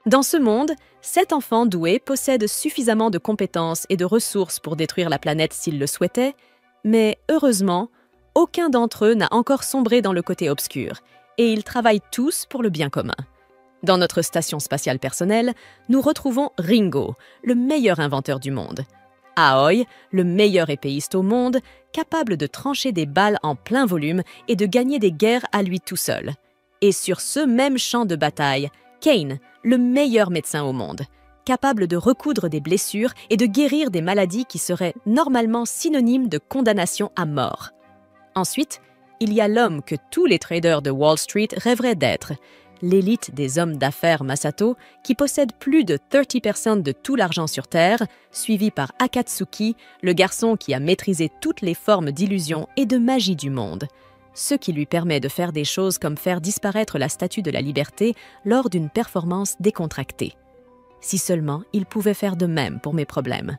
Dans ce monde, 7 enfants doués possèdent suffisamment de compétences et de ressources pour détruire la planète s'ils le souhaitaient, mais heureusement, aucun d'entre eux n'a encore sombré dans le côté obscur, et ils travaillent tous pour le bien commun. Dans notre station spatiale personnelle, nous retrouvons Ringo, le meilleur inventeur du monde. Aoi, le meilleur épéiste au monde, capable de trancher des balles en plein volume et de gagner des guerres à lui tout seul. Et sur ce même champ de bataille, Kane, le meilleur médecin au monde, capable de recoudre des blessures et de guérir des maladies qui seraient normalement synonymes de condamnation à mort. Ensuite, il y a l'homme que tous les traders de Wall Street rêveraient d'être, l'élite des hommes d'affaires Masato, qui possède plus de 30% de tout l'argent sur Terre, suivi par Akatsuki, le garçon qui a maîtrisé toutes les formes d'illusion et de magie du monde, ce qui lui permet de faire des choses comme faire disparaître la Statue de la Liberté lors d'une performance décontractée. Si seulement il pouvait faire de même pour mes problèmes.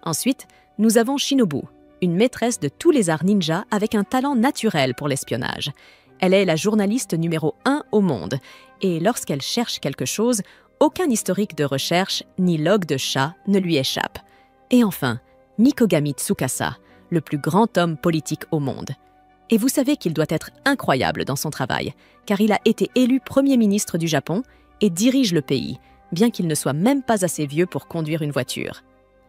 Ensuite, nous avons Shinobu, une maîtresse de tous les arts ninja avec un talent naturel pour l'espionnage. Elle est la journaliste numéro 1 au monde, et lorsqu'elle cherche quelque chose, aucun historique de recherche ni log de chat ne lui échappe. Et enfin, Mikogami Tsukasa, le plus grand homme politique au monde. Et vous savez qu'il doit être incroyable dans son travail, car il a été élu Premier ministre du Japon et dirige le pays, bien qu'il ne soit même pas assez vieux pour conduire une voiture.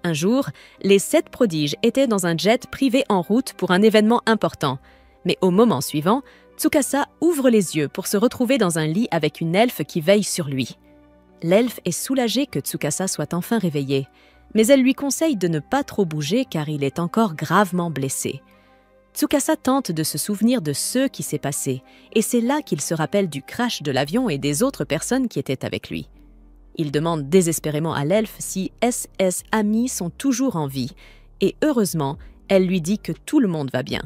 Un jour, les 7 prodiges étaient dans un jet privé en route pour un événement important, mais au moment suivant, Tsukasa ouvre les yeux pour se retrouver dans un lit avec une elfe qui veille sur lui. L'elfe est soulagée que Tsukasa soit enfin réveillé, mais elle lui conseille de ne pas trop bouger car il est encore gravement blessé. Tsukasa tente de se souvenir de ce qui s'est passé, et c'est là qu'il se rappelle du crash de l'avion et des autres personnes qui étaient avec lui. Il demande désespérément à l'elfe si SS amis sont toujours en vie, et heureusement, elle lui dit que tout le monde va bien.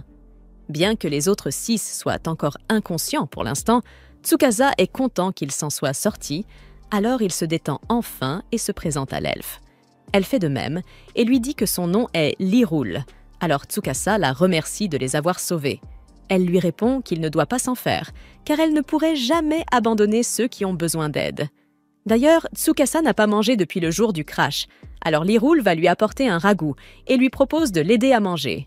Bien que les autres 6 soient encore inconscients pour l'instant, Tsukasa est content qu'il s'en soit sorti, alors il se détend enfin et se présente à l'elfe. Elle fait de même et lui dit que son nom est Lirul, alors Tsukasa la remercie de les avoir sauvés. Elle lui répond qu'il ne doit pas s'en faire, car elle ne pourrait jamais abandonner ceux qui ont besoin d'aide. D'ailleurs, Tsukasa n'a pas mangé depuis le jour du crash, alors Lirul va lui apporter un ragoût et lui propose de l'aider à manger.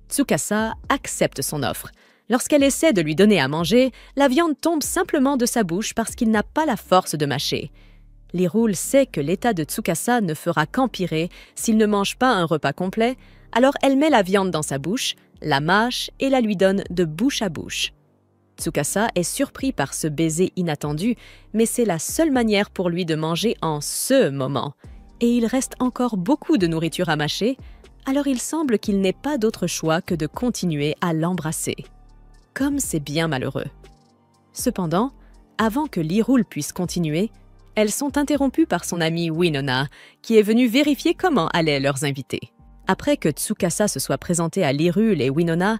Tsukasa accepte son offre. Lorsqu'elle essaie de lui donner à manger, la viande tombe simplement de sa bouche parce qu'il n'a pas la force de mâcher. Lirul sait que l'état de Tsukasa ne fera qu'empirer s'il ne mange pas un repas complet, alors elle met la viande dans sa bouche, la mâche et la lui donne de bouche à bouche. Tsukasa est surpris par ce baiser inattendu, mais c'est la seule manière pour lui de manger en ce moment. Et il reste encore beaucoup de nourriture à mâcher, alors il semble qu'il n'ait pas d'autre choix que de continuer à l'embrasser. Comme c'est bien malheureux. Cependant, avant que Lirul puisse continuer, elles sont interrompues par son amie Winona, qui est venue vérifier comment allaient leurs invités. Après que Tsukasa se soit présenté à Lirul et Winona,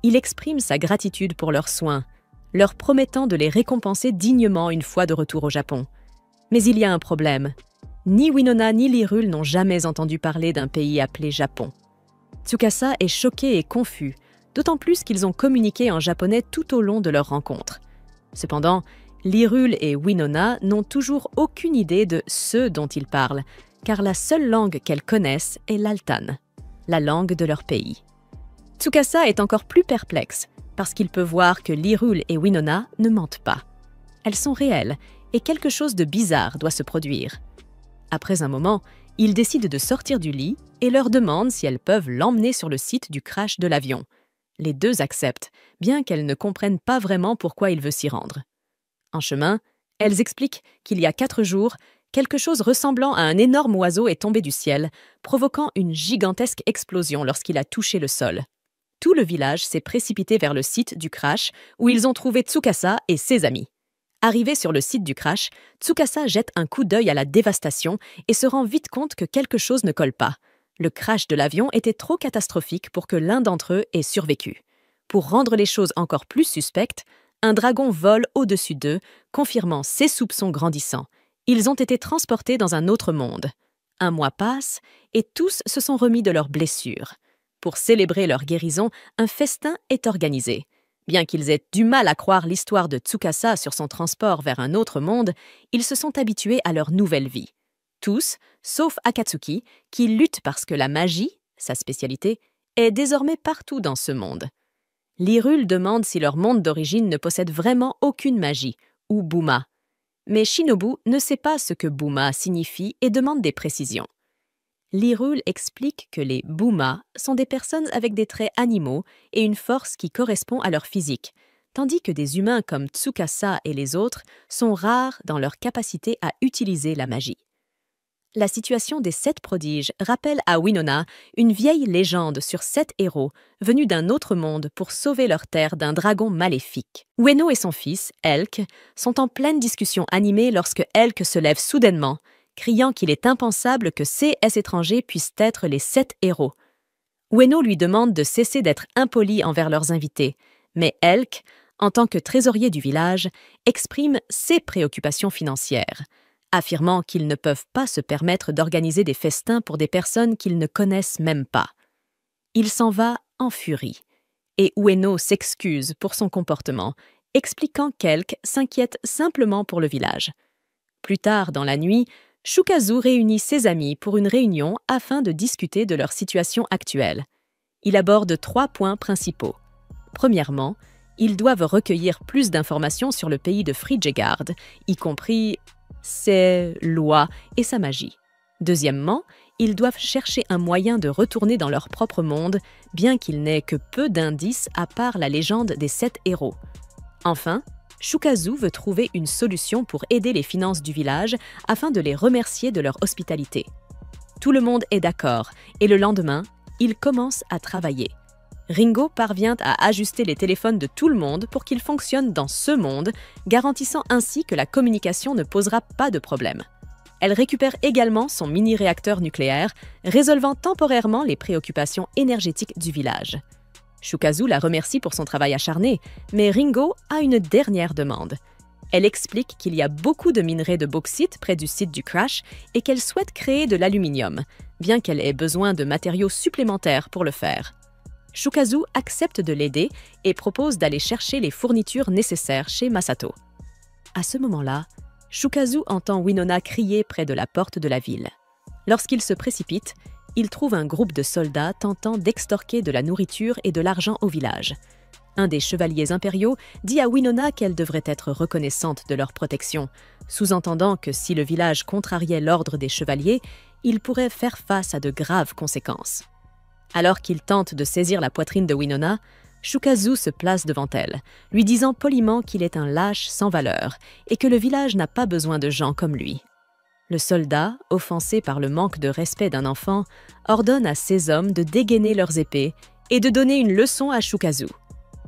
il exprime sa gratitude pour leurs soins, leur promettant de les récompenser dignement une fois de retour au Japon. Mais il y a un problème. Ni Winona ni Lirul n'ont jamais entendu parler d'un pays appelé Japon. Tsukasa est choqué et confus, d'autant plus qu'ils ont communiqué en japonais tout au long de leur rencontre. Cependant, Lirul et Winona n'ont toujours aucune idée de ce dont ils parlent, car la seule langue qu'elles connaissent est l'Altan, la langue de leur pays. Tsukasa est encore plus perplexe, parce qu'il peut voir que Lirul et Winona ne mentent pas. Elles sont réelles, et quelque chose de bizarre doit se produire. Après un moment, il décide de sortir du lit et leur demande si elles peuvent l'emmener sur le site du crash de l'avion. Les 2 acceptent, bien qu'elles ne comprennent pas vraiment pourquoi il veut s'y rendre. En chemin, elles expliquent qu'il y a 4 jours, quelque chose ressemblant à un énorme oiseau est tombé du ciel, provoquant une gigantesque explosion lorsqu'il a touché le sol. Tout le village s'est précipité vers le site du crash où ils ont trouvé Tsukasa et ses amis. Arrivé sur le site du crash, Tsukasa jette un coup d'œil à la dévastation et se rend vite compte que quelque chose ne colle pas. Le crash de l'avion était trop catastrophique pour que l'un d'entre eux ait survécu. Pour rendre les choses encore plus suspectes, un dragon vole au-dessus d'eux, confirmant ses soupçons grandissants. Ils ont été transportés dans un autre monde. Un mois passe et tous se sont remis de leurs blessures. Pour célébrer leur guérison, un festin est organisé. Bien qu'ils aient du mal à croire l'histoire de Tsukasa sur son transport vers un autre monde, ils se sont habitués à leur nouvelle vie. Tous, sauf Akatsuki, qui lutte parce que la magie, sa spécialité, est désormais partout dans ce monde. L'Hyrule demande si leur monde d'origine ne possède vraiment aucune magie, ou Buma. Mais Shinobu ne sait pas ce que Buma signifie et demande des précisions. L'Hyrule explique que les Buma sont des personnes avec des traits animaux et une force qui correspond à leur physique, tandis que des humains comme Tsukasa et les autres sont rares dans leur capacité à utiliser la magie. La situation des 7 prodiges rappelle à Winona une vieille légende sur 7 héros venus d'un autre monde pour sauver leur terre d'un dragon maléfique. Ueno et son fils, Elk, sont en pleine discussion animée lorsque Elk se lève soudainement, criant qu'il est impensable que ces étrangers puissent être les 7 héros. Ueno lui demande de cesser d'être impoli envers leurs invités, mais Elk, en tant que trésorier du village, exprime ses préoccupations financières, affirmant qu'ils ne peuvent pas se permettre d'organiser des festins pour des personnes qu'ils ne connaissent même pas. Il s'en va en furie, et Ueno s'excuse pour son comportement, expliquant qu'Elk s'inquiète simplement pour le village. Plus tard dans la nuit, Shukazu réunit ses amis pour une réunion afin de discuter de leur situation actuelle. Il aborde 3 points principaux. Premièrement, ils doivent recueillir plus d'informations sur le pays de Frigegard, y compris ses lois et sa magie. Deuxièmement, ils doivent chercher un moyen de retourner dans leur propre monde, bien qu'il n'ait que peu d'indices à part la légende des 7 héros. Enfin, Shukazu veut trouver une solution pour aider les finances du village afin de les remercier de leur hospitalité. Tout le monde est d'accord, et le lendemain, ils commencent à travailler. Ringo parvient à ajuster les téléphones de tout le monde pour qu'ils fonctionnent dans ce monde, garantissant ainsi que la communication ne posera pas de problème. Elle récupère également son mini-réacteur nucléaire, résolvant temporairement les préoccupations énergétiques du village. Shukazu la remercie pour son travail acharné, mais Ringo a une dernière demande. Elle explique qu'il y a beaucoup de minerais de bauxite près du site du crash et qu'elle souhaite créer de l'aluminium, bien qu'elle ait besoin de matériaux supplémentaires pour le faire. Shukazu accepte de l'aider et propose d'aller chercher les fournitures nécessaires chez Masato. À ce moment-là, Shukazu entend Winona crier près de la porte de la ville. Lorsqu'il se précipite, il trouve un groupe de soldats tentant d'extorquer de la nourriture et de l'argent au village. Un des chevaliers impériaux dit à Winona qu'elle devrait être reconnaissante de leur protection, sous-entendant que si le village contrariait l'ordre des chevaliers, il pourrait faire face à de graves conséquences. Alors qu'il tente de saisir la poitrine de Winona, Shukazu se place devant elle, lui disant poliment qu'il est un lâche sans valeur et que le village n'a pas besoin de gens comme lui. Le soldat, offensé par le manque de respect d'un enfant, ordonne à ses hommes de dégainer leurs épées et de donner une leçon à Shukazu.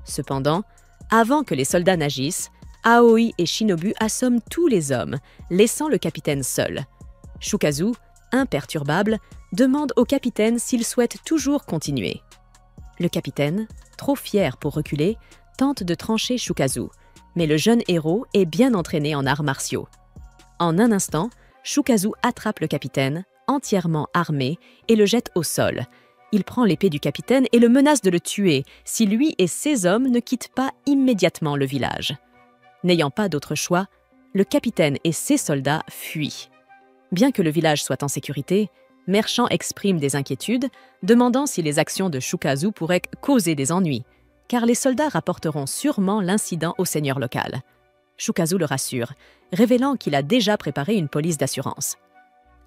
Cependant, avant que les soldats n'agissent, Aoi et Shinobu assomment tous les hommes, laissant le capitaine seul. Shukazu, imperturbable, demande au capitaine s'il souhaite toujours continuer. Le capitaine, trop fier pour reculer, tente de trancher Shukazu, mais le jeune héros est bien entraîné en arts martiaux. En un instant, Shukazu attrape le capitaine, entièrement armé, et le jette au sol. Il prend l'épée du capitaine et le menace de le tuer si lui et ses hommes ne quittent pas immédiatement le village. N'ayant pas d'autre choix, le capitaine et ses soldats fuient. Bien que le village soit en sécurité, Merchant exprime des inquiétudes, demandant si les actions de Shukazu pourraient causer des ennuis, car les soldats rapporteront sûrement l'incident au seigneur local. Shukazu le rassure, révélant qu'il a déjà préparé une police d'assurance.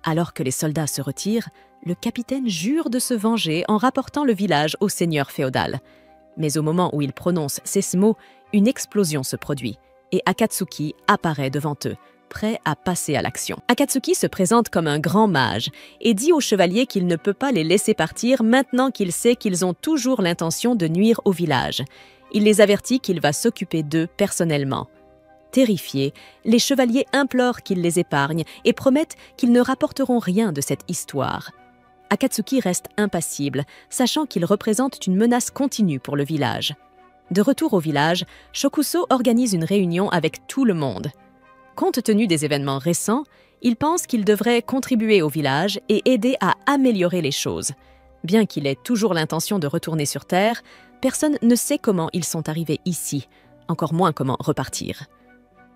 Alors que les soldats se retirent, le capitaine jure de se venger en rapportant le village au seigneur féodal. Mais au moment où il prononce ces mots, une explosion se produit et Akatsuki apparaît devant eux, prêt à passer à l'action. Akatsuki se présente comme un grand mage et dit aux chevaliers qu'il ne peut pas les laisser partir maintenant qu'il sait qu'ils ont toujours l'intention de nuire au village. Il les avertit qu'il va s'occuper d'eux personnellement. Terrifiés, les chevaliers implorent qu'il les épargne et promettent qu'ils ne rapporteront rien de cette histoire. Akatsuki reste impassible, sachant qu'ils représentent une menace continue pour le village. De retour au village, Shokuso organise une réunion avec tout le monde. Compte tenu des événements récents, il pense qu'il devrait contribuer au village et aider à améliorer les choses. Bien qu'il ait toujours l'intention de retourner sur Terre, Personne ne sait comment ils sont arrivés ici, encore moins comment repartir.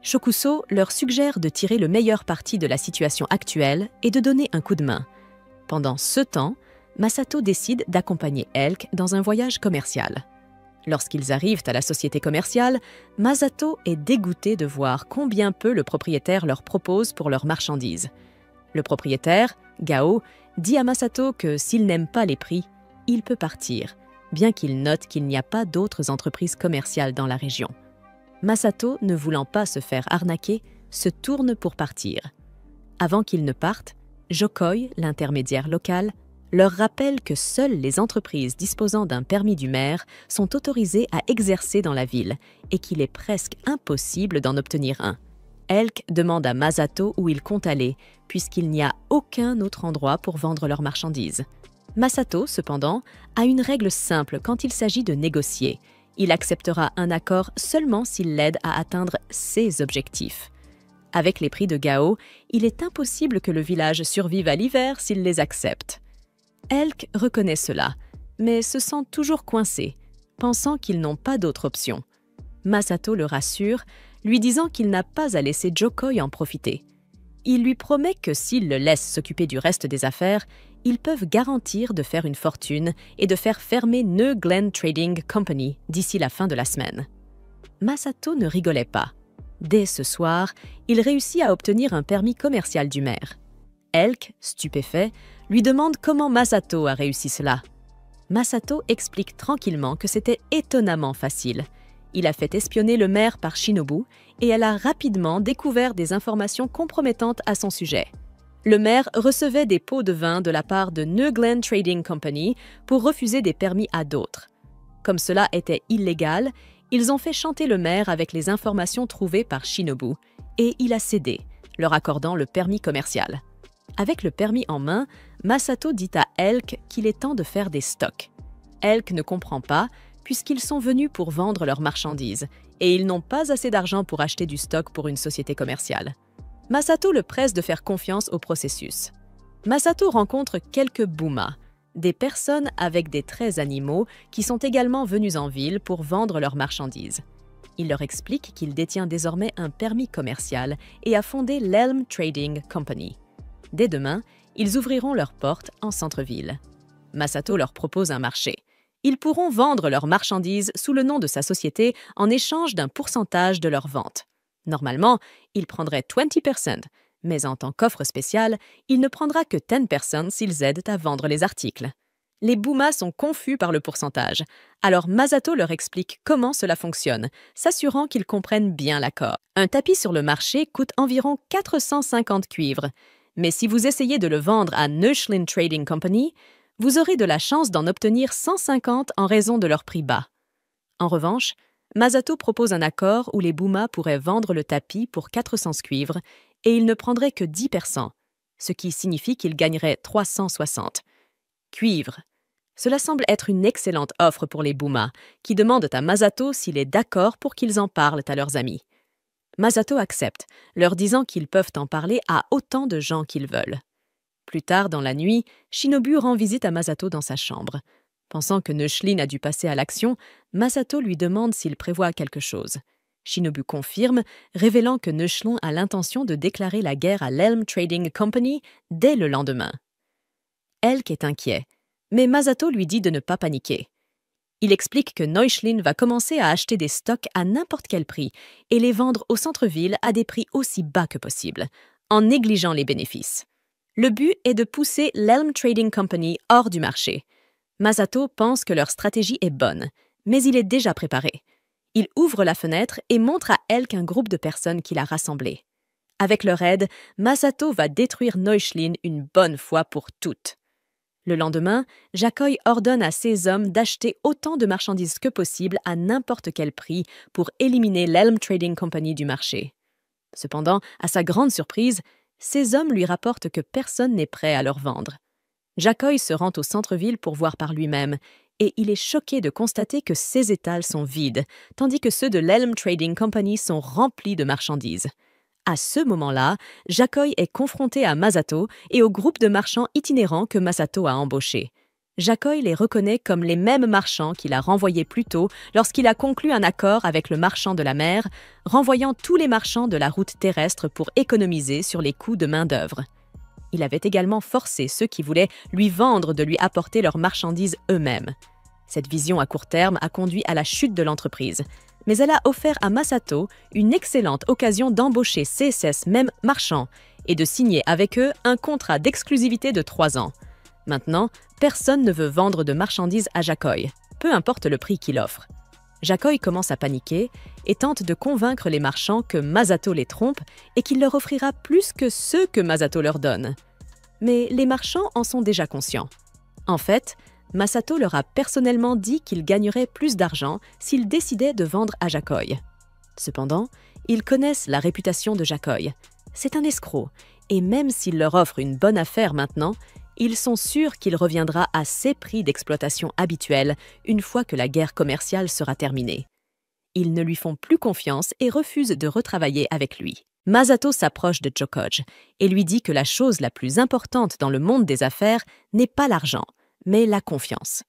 Shokuso leur suggère de tirer le meilleur parti de la situation actuelle et de donner un coup de main. Pendant ce temps, Masato décide d'accompagner Elk dans un voyage commercial. Lorsqu'ils arrivent à la société commerciale, Masato est dégoûté de voir combien peu le propriétaire leur propose pour leurs marchandises. Le propriétaire, Gao, dit à Masato que s'il n'aime pas les prix, il peut partir, bien qu'il note qu'il n'y a pas d'autres entreprises commerciales dans la région. Masato, ne voulant pas se faire arnaquer, se tourne pour partir. Avant qu'ils ne partent, Jokoi, l'intermédiaire local, leur rappelle que seules les entreprises disposant d'un permis du maire sont autorisées à exercer dans la ville et qu'il est presque impossible d'en obtenir un. Elk demande à Masato où il compte aller, puisqu'il n'y a aucun autre endroit pour vendre leurs marchandises. Masato, cependant, a une règle simple quand il s'agit de négocier. Il acceptera un accord seulement s'il l'aide à atteindre ses objectifs. Avec les prix de Gao, il est impossible que le village survive à l'hiver s'il les accepte. Elk reconnaît cela, mais se sent toujours coincé, pensant qu'ils n'ont pas d'autre option. Masato le rassure, lui disant qu'il n'a pas à laisser Jokoi en profiter. Il lui promet que s'il le laisse s'occuper du reste des affaires, ils peuvent garantir de faire une fortune et de faire fermer New Glen Trading Company d'ici la fin de la semaine. Masato ne rigolait pas. Dès ce soir, il réussit à obtenir un permis commercial du maire. Elk, stupéfait, lui demande comment Masato a réussi cela. Masato explique tranquillement que c'était étonnamment facile. Il a fait espionner le maire par Shinobu et elle a rapidement découvert des informations compromettantes à son sujet. Le maire recevait des pots de vin de la part de New Glen Trading Company pour refuser des permis à d'autres. Comme cela était illégal, ils ont fait chanter le maire avec les informations trouvées par Shinobu et il a cédé, leur accordant le permis commercial. Avec le permis en main, Masato dit à Elk qu'il est temps de faire des stocks. Elk ne comprend pas puisqu'ils sont venus pour vendre leurs marchandises et ils n'ont pas assez d'argent pour acheter du stock pour une société commerciale. Masato le presse de faire confiance au processus. Masato rencontre quelques Buma, des personnes avec des traits animaux qui sont également venues en ville pour vendre leurs marchandises. Il leur explique qu'il détient désormais un permis commercial et a fondé l'Elm Trading Company. Dès demain, ils ouvriront leurs portes en centre-ville. Masato leur propose un marché. Ils pourront vendre leurs marchandises sous le nom de sa société en échange d'un pourcentage de leurs ventes. Normalement, il prendrait 20%, mais en tant qu'offre spéciale, il ne prendra que 10% s'ils aident à vendre les articles. Les Buma sont confus par le pourcentage, alors Masato leur explique comment cela fonctionne, s'assurant qu'ils comprennent bien l'accord. Un tapis sur le marché coûte environ 450 cuivres, mais si vous essayez de le vendre à Neuschlin Trading Company, vous aurez de la chance d'en obtenir 150 en raison de leur prix bas. En revanche, Masato propose un accord où les Buma pourraient vendre le tapis pour 400 cuivres et ils ne prendraient que 10%, ce qui signifie qu'ils gagneraient 360 cuivres. Cela semble être une excellente offre pour les Buma, qui demandent à Masato s'il est d'accord pour qu'ils en parlent à leurs amis. Masato accepte, leur disant qu'ils peuvent en parler à autant de gens qu'ils veulent. Plus tard dans la nuit, Shinobu rend visite à Masato dans sa chambre. Pensant que Neuschlin a dû passer à l'action, Masato lui demande s'il prévoit quelque chose. Shinobu confirme, révélant que Neuschlin a l'intention de déclarer la guerre à l'Elm Trading Company dès le lendemain. Elk est inquiet, mais Masato lui dit de ne pas paniquer. Il explique que Neuschlin va commencer à acheter des stocks à n'importe quel prix et les vendre au centre-ville à des prix aussi bas que possible, en négligeant les bénéfices. Le but est de pousser l'Elm Trading Company hors du marché. Masato pense que leur stratégie est bonne, mais il est déjà préparé. Il ouvre la fenêtre et montre à Elk un groupe de personnes qu'il a rassemblées. Avec leur aide, Masato va détruire Neuschlin une bonne fois pour toutes. Le lendemain, Jokoi ordonne à ses hommes d'acheter autant de marchandises que possible à n'importe quel prix pour éliminer l'Elm Trading Company du marché. Cependant, à sa grande surprise, ses hommes lui rapportent que personne n'est prêt à leur vendre. Jokoi se rend au centre-ville pour voir par lui-même, et il est choqué de constater que ses étals sont vides, tandis que ceux de l'Elm Trading Company sont remplis de marchandises. À ce moment-là, Jokoi est confronté à Masato et au groupe de marchands itinérants que Masato a embauchés. Jakoi les reconnaît comme les mêmes marchands qu'il a renvoyés plus tôt lorsqu'il a conclu un accord avec le marchand de la mer, renvoyant tous les marchands de la route terrestre pour économiser sur les coûts de main-d'œuvre. Il avait également forcé ceux qui voulaient lui vendre de lui apporter leurs marchandises eux-mêmes. Cette vision à court terme a conduit à la chute de l'entreprise, mais elle a offert à Masato une excellente occasion d'embaucher CSS mêmes marchands et de signer avec eux un contrat d'exclusivité de 3 ans. Maintenant, personne ne veut vendre de marchandises à Jakoi, peu importe le prix qu'il offre. Jakoi commence à paniquer et tente de convaincre les marchands que Masato les trompe et qu'il leur offrira plus que ce que Masato leur donne. Mais les marchands en sont déjà conscients. En fait, Masato leur a personnellement dit qu'ils gagneraient plus d'argent s'ils décidaient de vendre à Jakoi. Cependant, ils connaissent la réputation de Jakoi. C'est un escroc, et même s'il leur offre une bonne affaire maintenant, ils sont sûrs qu'il reviendra à ses prix d'exploitation habituels une fois que la guerre commerciale sera terminée. Ils ne lui font plus confiance et refusent de retravailler avec lui. Masato s'approche de Jokoj et lui dit que la chose la plus importante dans le monde des affaires n'est pas l'argent, mais la confiance.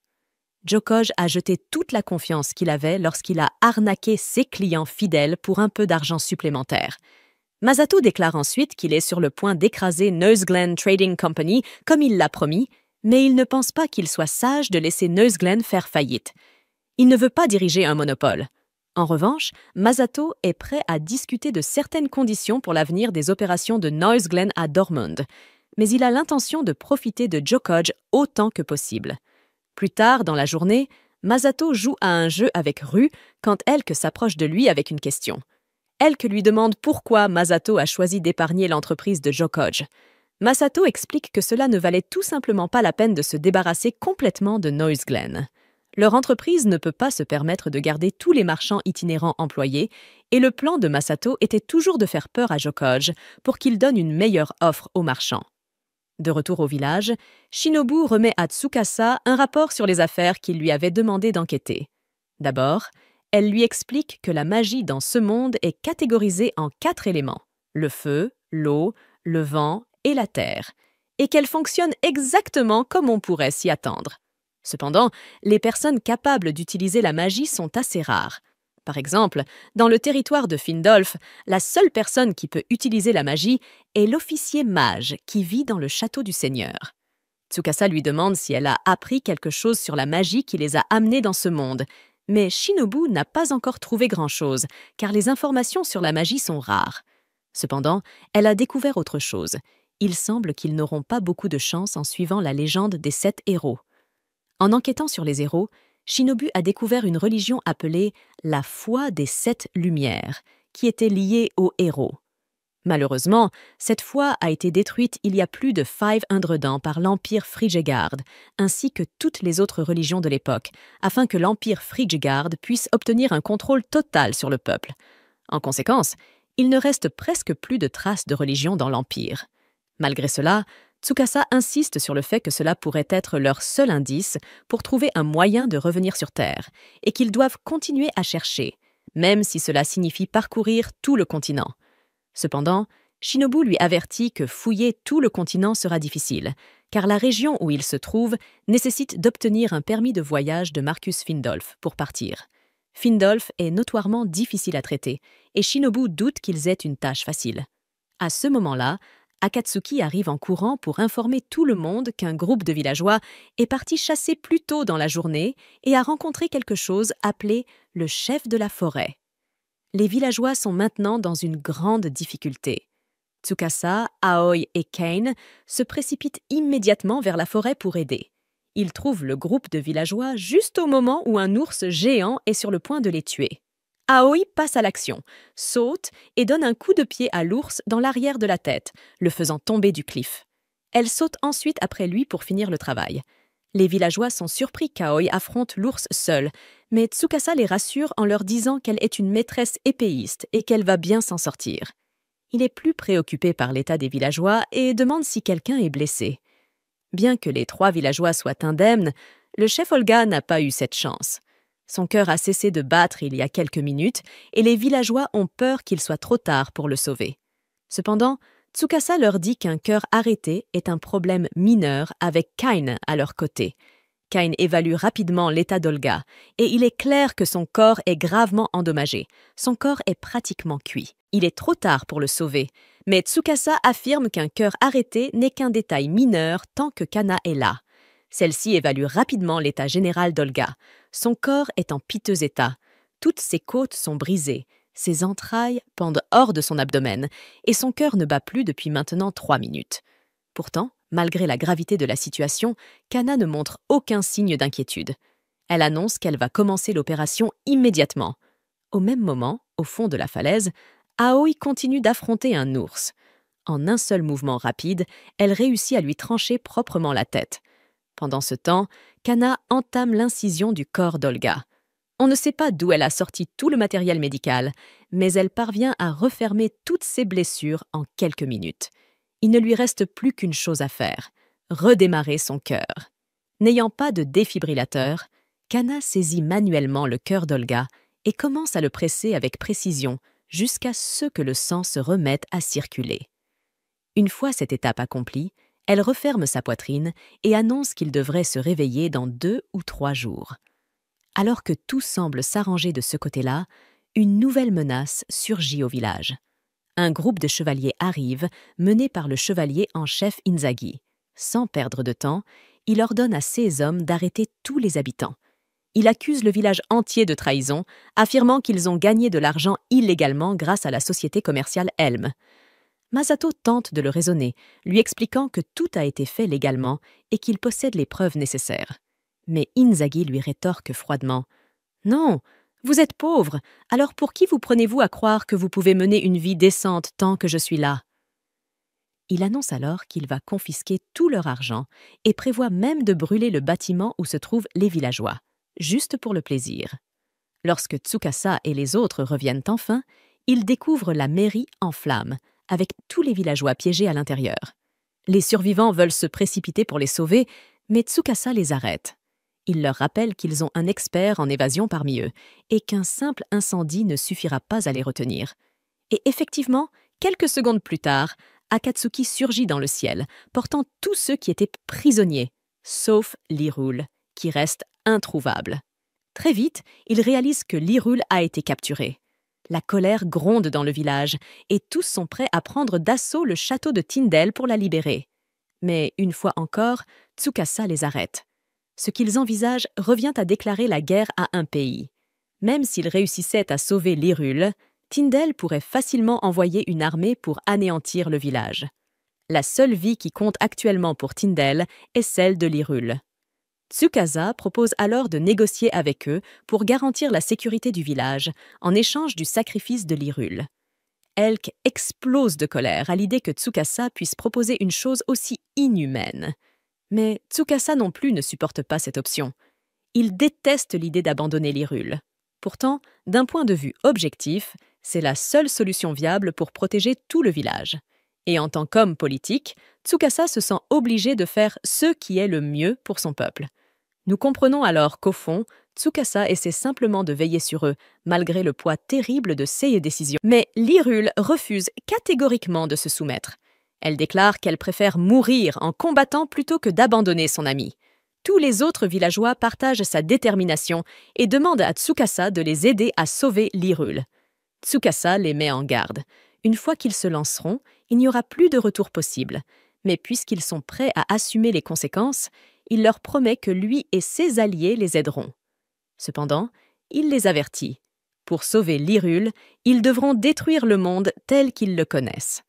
Jokoj a jeté toute la confiance qu'il avait lorsqu'il a arnaqué ses clients fidèles pour un peu d'argent supplémentaire. Masato déclare ensuite qu'il est sur le point d'écraser Noiseglen Trading Company comme il l'a promis, mais il ne pense pas qu'il soit sage de laisser Noiseglen faire faillite. Il ne veut pas diriger un monopole. En revanche, Masato est prêt à discuter de certaines conditions pour l'avenir des opérations de Noiseglen à Dortmund, mais il a l'intention de profiter de Jokoj autant que possible. Plus tard dans la journée, Masato joue à un jeu avec Ru quand Elke s'approche de lui avec une question. Elke lui demande pourquoi Masato a choisi d'épargner l'entreprise de Jokoj. Masato explique que cela ne valait tout simplement pas la peine de se débarrasser complètement de Noiseglen. Leur entreprise ne peut pas se permettre de garder tous les marchands itinérants employés, et le plan de Masato était toujours de faire peur à Jokoj pour qu'il donne une meilleure offre aux marchands. De retour au village, Shinobu remet à Tsukasa un rapport sur les affaires qu'il lui avait demandé d'enquêter. D'abord, elle lui explique que la magie dans ce monde est catégorisée en 4 éléments, le feu, l'eau, le vent et la terre, et qu'elle fonctionne exactement comme on pourrait s'y attendre. Cependant, les personnes capables d'utiliser la magie sont assez rares. Par exemple, dans le territoire de Findolf, la seule personne qui peut utiliser la magie est l'officier mage qui vit dans le château du seigneur. Tsukasa lui demande si elle a appris quelque chose sur la magie qui les a amenés dans ce monde, mais Shinobu n'a pas encore trouvé grand-chose, car les informations sur la magie sont rares. Cependant, elle a découvert autre chose. Il semble qu'ils n'auront pas beaucoup de chance en suivant la légende des 7 héros. En enquêtant sur les héros, Shinobu a découvert une religion appelée la foi des 7 lumières, qui était liée aux héros. Malheureusement, cette foi a été détruite il y a plus de 500 ans par l'Empire Frigegard, ainsi que toutes les autres religions de l'époque, afin que l'Empire Frigegard puisse obtenir un contrôle total sur le peuple. En conséquence, il ne reste presque plus de traces de religion dans l'Empire. Malgré cela, Tsukasa insiste sur le fait que cela pourrait être leur seul indice pour trouver un moyen de revenir sur Terre, et qu'ils doivent continuer à chercher, même si cela signifie parcourir tout le continent. Cependant, Shinobu lui avertit que fouiller tout le continent sera difficile, car la région où il se trouve nécessite d'obtenir un permis de voyage de Marcus Findolf pour partir. Findolf est notoirement difficile à traiter, et Shinobu doute qu'ils aient une tâche facile. À ce moment-là, Akatsuki arrive en courant pour informer tout le monde qu'un groupe de villageois est parti chasser plus tôt dans la journée et a rencontré quelque chose appelé le chef de la forêt. Les villageois sont maintenant dans une grande difficulté. Tsukasa, Aoi et Kane se précipitent immédiatement vers la forêt pour aider. Ils trouvent le groupe de villageois juste au moment où un ours géant est sur le point de les tuer. Aoi passe à l'action, saute et donne un coup de pied à l'ours dans l'arrière de la tête, le faisant tomber du cliff. Elle saute ensuite après lui pour finir le travail. Les villageois sont surpris qu'Aoi affronte l'ours seul, mais Tsukasa les rassure en leur disant qu'elle est une maîtresse épéiste et qu'elle va bien s'en sortir. Il est plus préoccupé par l'état des villageois et demande si quelqu'un est blessé. Bien que les 3 villageois soient indemnes, le chef Olga n'a pas eu cette chance. Son cœur a cessé de battre il y a quelques minutes et les villageois ont peur qu'il soit trop tard pour le sauver. Cependant, Tsukasa leur dit qu'un cœur arrêté est un problème mineur avec Kaine à leur côté. Kain évalue rapidement l'état d'Olga, et il est clair que son corps est gravement endommagé. Son corps est pratiquement cuit. Il est trop tard pour le sauver, mais Tsukasa affirme qu'un cœur arrêté n'est qu'un détail mineur tant que Kana est là. Celle-ci évalue rapidement l'état général d'Olga. Son corps est en piteux état. Toutes ses côtes sont brisées, ses entrailles pendent hors de son abdomen, et son cœur ne bat plus depuis maintenant 3 minutes. Pourtant, malgré la gravité de la situation, Kana ne montre aucun signe d'inquiétude. Elle annonce qu'elle va commencer l'opération immédiatement. Au même moment, au fond de la falaise, Aoi continue d'affronter un ours. En un seul mouvement rapide, elle réussit à lui trancher proprement la tête. Pendant ce temps, Kana entame l'incision du corps d'Olga. On ne sait pas d'où elle a sorti tout le matériel médical, mais elle parvient à refermer toutes ses blessures en quelques minutes. Il ne lui reste plus qu'une chose à faire, redémarrer son cœur. N'ayant pas de défibrillateur, Kana saisit manuellement le cœur d'Olga et commence à le presser avec précision jusqu'à ce que le sang se remette à circuler. Une fois cette étape accomplie, elle referme sa poitrine et annonce qu'il devrait se réveiller dans 2 ou 3 jours. Alors que tout semble s'arranger de ce côté-là, une nouvelle menace surgit au village. Un groupe de chevaliers arrive, mené par le chevalier en chef Inzaghi. Sans perdre de temps, il ordonne à ses hommes d'arrêter tous les habitants. Il accuse le village entier de trahison, affirmant qu'ils ont gagné de l'argent illégalement grâce à la société commerciale Helm. Masato tente de le raisonner, lui expliquant que tout a été fait légalement et qu'il possède les preuves nécessaires. Mais Inzaghi lui rétorque froidement « Non, vous êtes pauvre, alors pour qui vous prenez-vous à croire que vous pouvez mener une vie décente tant que je suis là ?» Il annonce alors qu'il va confisquer tout leur argent et prévoit même de brûler le bâtiment où se trouvent les villageois, juste pour le plaisir. Lorsque Tsukasa et les autres reviennent enfin, ils découvrent la mairie en flammes, avec tous les villageois piégés à l'intérieur. Les survivants veulent se précipiter pour les sauver, mais Tsukasa les arrête. Il leur rappelle qu'ils ont un expert en évasion parmi eux et qu'un simple incendie ne suffira pas à les retenir. Et effectivement, quelques secondes plus tard, Akatsuki surgit dans le ciel, portant tous ceux qui étaient prisonniers, sauf Lirul, qui reste introuvable. Très vite, il réalise que Lirul a été capturé. La colère gronde dans le village et tous sont prêts à prendre d'assaut le château de Tyndale pour la libérer. Mais une fois encore, Tsukasa les arrête. Ce qu'ils envisagent revient à déclarer la guerre à un pays. Même s'ils réussissaient à sauver Lirul, Tyndale pourrait facilement envoyer une armée pour anéantir le village. La seule vie qui compte actuellement pour Tyndale est celle de Lirul. Tsukasa propose alors de négocier avec eux pour garantir la sécurité du village en échange du sacrifice de Lirul. Elk explose de colère à l'idée que Tsukasa puisse proposer une chose aussi inhumaine. Mais Tsukasa non plus ne supporte pas cette option. Il déteste l'idée d'abandonner Lirul. Pourtant, d'un point de vue objectif, c'est la seule solution viable pour protéger tout le village. Et en tant qu'homme politique, Tsukasa se sent obligé de faire ce qui est le mieux pour son peuple. Nous comprenons alors qu'au fond, Tsukasa essaie simplement de veiller sur eux, malgré le poids terrible de ses décisions. Mais Lirul refuse catégoriquement de se soumettre. Elle déclare qu'elle préfère mourir en combattant plutôt que d'abandonner son ami. Tous les autres villageois partagent sa détermination et demandent à Tsukasa de les aider à sauver Lirul. Tsukasa les met en garde. Une fois qu'ils se lanceront, il n'y aura plus de retour possible. Mais puisqu'ils sont prêts à assumer les conséquences, il leur promet que lui et ses alliés les aideront. Cependant, il les avertit. Pour sauver Lirul, ils devront détruire le monde tel qu'ils le connaissent.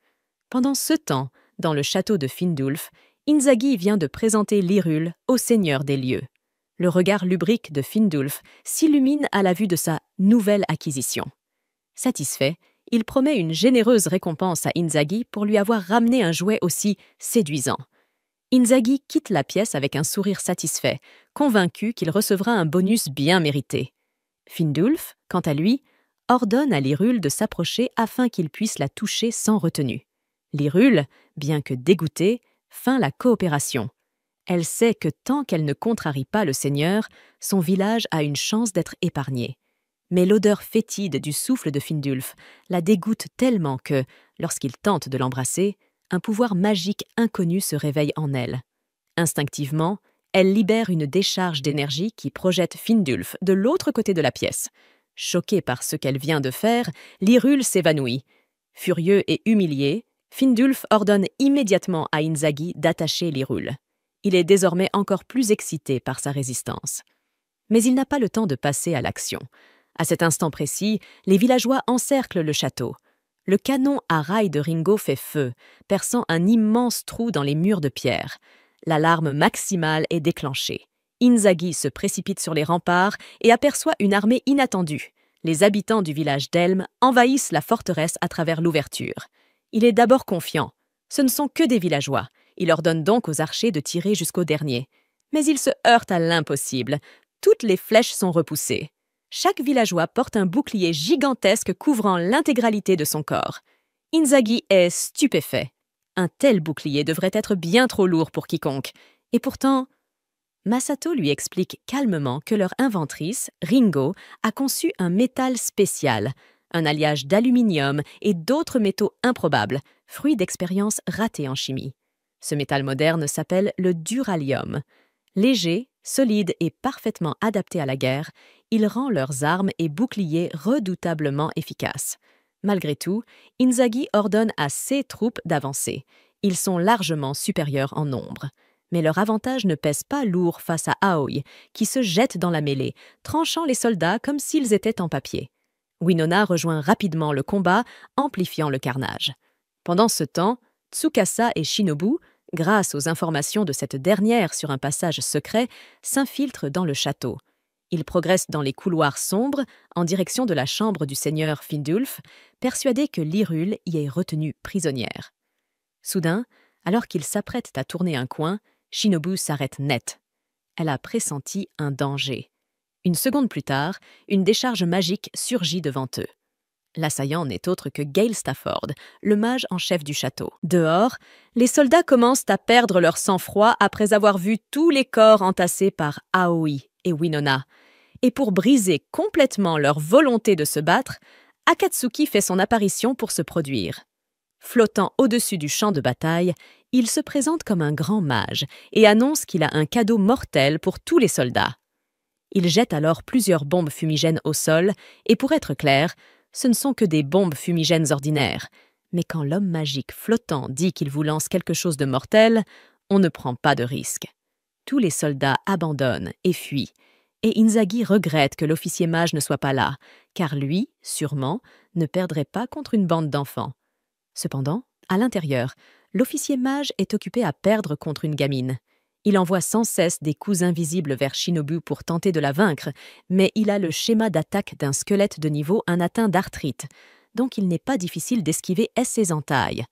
Pendant ce temps, dans le château de Findulf, Inzaghi vient de présenter Lirul au seigneur des lieux. Le regard lubrique de Findulf s'illumine à la vue de sa nouvelle acquisition. Satisfait, il promet une généreuse récompense à Inzaghi pour lui avoir ramené un jouet aussi séduisant. Inzaghi quitte la pièce avec un sourire satisfait, convaincu qu'il recevra un bonus bien mérité. Findulf, quant à lui, ordonne à Lirul de s'approcher afin qu'il puisse la toucher sans retenue. Lirul, bien que dégoûtée, feint la coopération. Elle sait que tant qu'elle ne contrarie pas le seigneur, son village a une chance d'être épargné. Mais l'odeur fétide du souffle de Findulf la dégoûte tellement que, lorsqu'il tente de l'embrasser, un pouvoir magique inconnu se réveille en elle. Instinctivement, Elle libère une décharge d'énergie qui projette Findulf de l'autre côté de la pièce. Choqué par ce qu'elle vient de faire, Lirul s'évanouit. Furieux et humilié, Findulf ordonne immédiatement à Inzaghi d'attacher Lirul. Il est désormais encore plus excité par sa résistance. Mais il n'a pas le temps de passer à l'action. À cet instant précis, les villageois encerclent le château. Le canon à rail de Ringo fait feu, perçant un immense trou dans les murs de pierre. L'alarme maximale est déclenchée. Inzaghi se précipite sur les remparts et aperçoit une armée inattendue. Les habitants du village d'Elm envahissent la forteresse à travers l'ouverture. Il est d'abord confiant. Ce ne sont que des villageois. Il ordonne donc aux archers de tirer jusqu'au dernier. Mais il se heurte à l'impossible. Toutes les flèches sont repoussées. Chaque villageois porte un bouclier gigantesque couvrant l'intégralité de son corps. Inzaghi est stupéfait. Un tel bouclier devrait être bien trop lourd pour quiconque. Et pourtant, Masato lui explique calmement que leur inventrice, Ringo, a conçu un métal spécial, un alliage d'aluminium et d'autres métaux improbables, fruit d'expériences ratées en chimie. Ce métal moderne s'appelle le duralium. Léger, solide et parfaitement adapté à la guerre, il rend leurs armes et boucliers redoutablement efficaces. Malgré tout, Inzaghi ordonne à ses troupes d'avancer. Ils sont largement supérieurs en nombre. Mais leur avantage ne pèse pas lourd face à Aoi, qui se jette dans la mêlée, tranchant les soldats comme s'ils étaient en papier. Winona rejoint rapidement le combat, amplifiant le carnage. Pendant ce temps, Tsukasa et Shinobu, grâce aux informations de cette dernière sur un passage secret, s'infiltrent dans le château. Ils progressent dans les couloirs sombres en direction de la chambre du seigneur Findulf, persuadés que Lirul y est retenue prisonnière. Soudain, alors qu'ils s'apprêtent à tourner un coin, Shinobu s'arrête net. Elle a pressenti un danger. Une seconde plus tard, une décharge magique surgit devant eux. L'assaillant n'est autre que Gale Stafford, le mage en chef du château. Dehors, les soldats commencent à perdre leur sang-froid après avoir vu tous les corps entassés par Aoi et Winona. Et pour briser complètement leur volonté de se battre, Akatsuki fait son apparition pour se produire. Flottant au-dessus du champ de bataille, il se présente comme un grand mage et annonce qu'il a un cadeau mortel pour tous les soldats. Il jette alors plusieurs bombes fumigènes au sol, et pour être clair, ce ne sont que des bombes fumigènes ordinaires. Mais quand l'homme magique flottant dit qu'il vous lance quelque chose de mortel, on ne prend pas de risque. Tous les soldats abandonnent et fuient, et Inzaghi regrette que l'officier mage ne soit pas là, car lui, sûrement, ne perdrait pas contre une bande d'enfants. Cependant, à l'intérieur, l'officier mage est occupé à perdre contre une gamine. Il envoie sans cesse des coups invisibles vers Shinobu pour tenter de la vaincre, mais il a le schéma d'attaque d'un squelette de niveau un atteint d'arthrite, donc il n'est pas difficile d'esquiver ses entailles.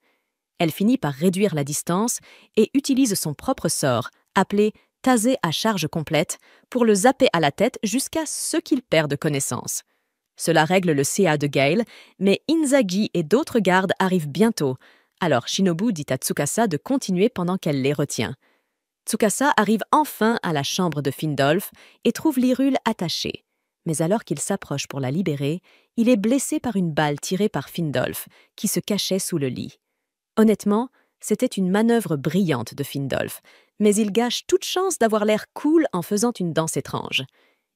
Elle finit par réduire la distance et utilise son propre sort, appelé « tasé à charge complète », pour le zapper à la tête jusqu'à ce qu'il perde connaissance. Cela règle le CA de Gale, mais Inzaghi et d'autres gardes arrivent bientôt, alors Shinobu dit à Tsukasa de continuer pendant qu'elle les retient. Tsukasa arrive enfin à la chambre de Findolf et trouve Lirul attachée. Mais alors qu'il s'approche pour la libérer, il est blessé par une balle tirée par Findolf, qui se cachait sous le lit. Honnêtement, c'était une manœuvre brillante de Findolf, mais il gâche toute chance d'avoir l'air cool en faisant une danse étrange.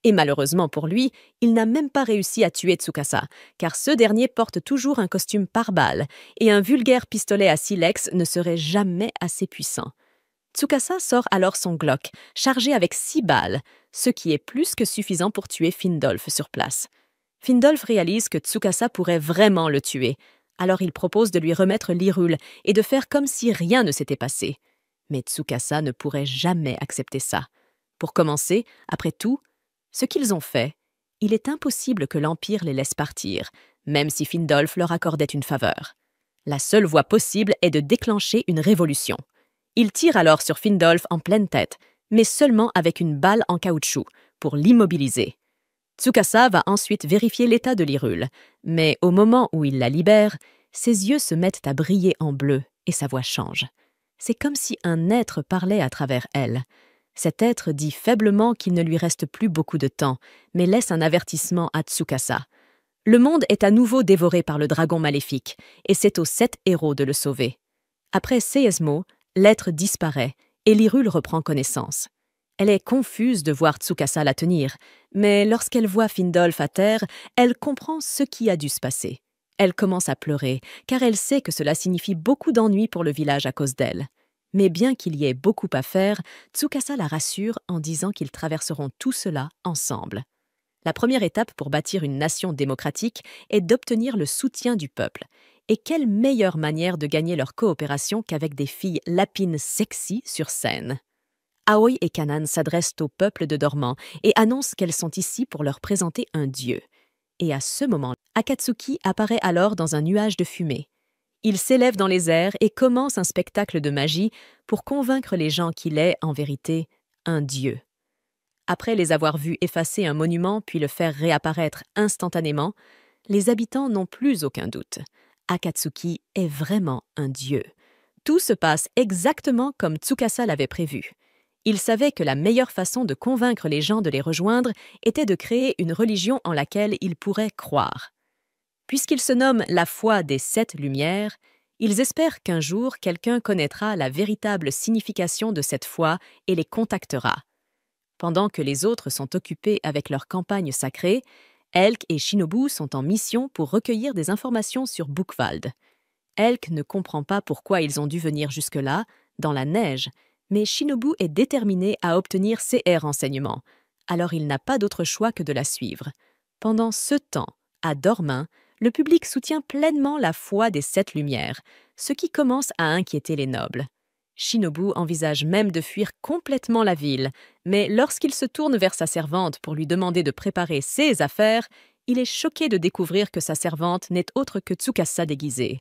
Et malheureusement pour lui, il n'a même pas réussi à tuer Tsukasa, car ce dernier porte toujours un costume pare-balles, et un vulgaire pistolet à silex ne serait jamais assez puissant. Tsukasa sort alors son Glock, chargé avec 6 balles, ce qui est plus que suffisant pour tuer Findolf sur place. Findolf réalise que Tsukasa pourrait vraiment le tuer, alors il propose de lui remettre Lirul et de faire comme si rien ne s'était passé. Mais Tsukasa ne pourrait jamais accepter ça. Pour commencer, après tout, ce qu'ils ont fait, il est impossible que l'Empire les laisse partir, même si Findolf leur accordait une faveur. La seule voie possible est de déclencher une révolution. Il tire alors sur Findolf en pleine tête, mais seulement avec une balle en caoutchouc, pour l'immobiliser. Tsukasa va ensuite vérifier l'état de Lirul, mais au moment où il la libère, ses yeux se mettent à briller en bleu et sa voix change. C'est comme si un être parlait à travers elle. Cet être dit faiblement qu'il ne lui reste plus beaucoup de temps, mais laisse un avertissement à Tsukasa. Le monde est à nouveau dévoré par le dragon maléfique, et c'est aux 7 héros de le sauver. Après Seesmo, l'être disparaît, et Lirul reprend connaissance. Elle est confuse de voir Tsukasa la tenir, mais lorsqu'elle voit Findolf à terre, elle comprend ce qui a dû se passer. Elle commence à pleurer, car elle sait que cela signifie beaucoup d'ennuis pour le village à cause d'elle. Mais bien qu'il y ait beaucoup à faire, Tsukasa la rassure en disant qu'ils traverseront tout cela ensemble. La première étape pour bâtir une nation démocratique est d'obtenir le soutien du peuple. Et quelle meilleure manière de gagner leur coopération qu'avec des filles lapines sexy sur scène. Aoi et Kanan s'adressent au peuple de Dormant et annoncent qu'elles sont ici pour leur présenter un dieu. Et à ce moment, Akatsuki apparaît alors dans un nuage de fumée. Il s'élève dans les airs et commence un spectacle de magie pour convaincre les gens qu'il est, en vérité, un dieu. Après les avoir vus effacer un monument puis le faire réapparaître instantanément, les habitants n'ont plus aucun doute. Akatsuki est vraiment un dieu. Tout se passe exactement comme Tsukasa l'avait prévu. Il savait que la meilleure façon de convaincre les gens de les rejoindre était de créer une religion en laquelle ils pourraient croire. Puisqu'ils se nomment la foi des 7 Lumières, ils espèrent qu'un jour quelqu'un connaîtra la véritable signification de cette foi et les contactera. Pendant que les autres sont occupés avec leur campagne sacrée, Elk et Shinobu sont en mission pour recueillir des informations sur Bookvald. Elk ne comprend pas pourquoi ils ont dû venir jusque-là, dans la neige, mais Shinobu est déterminé à obtenir ces renseignements, alors il n'a pas d'autre choix que de la suivre. Pendant ce temps, à Dormin, le public soutient pleinement la foi des 7 Lumières, ce qui commence à inquiéter les nobles. Shinobu envisage même de fuir complètement la ville, mais lorsqu'il se tourne vers sa servante pour lui demander de préparer ses affaires, il est choqué de découvrir que sa servante n'est autre que Tsukasa déguisée.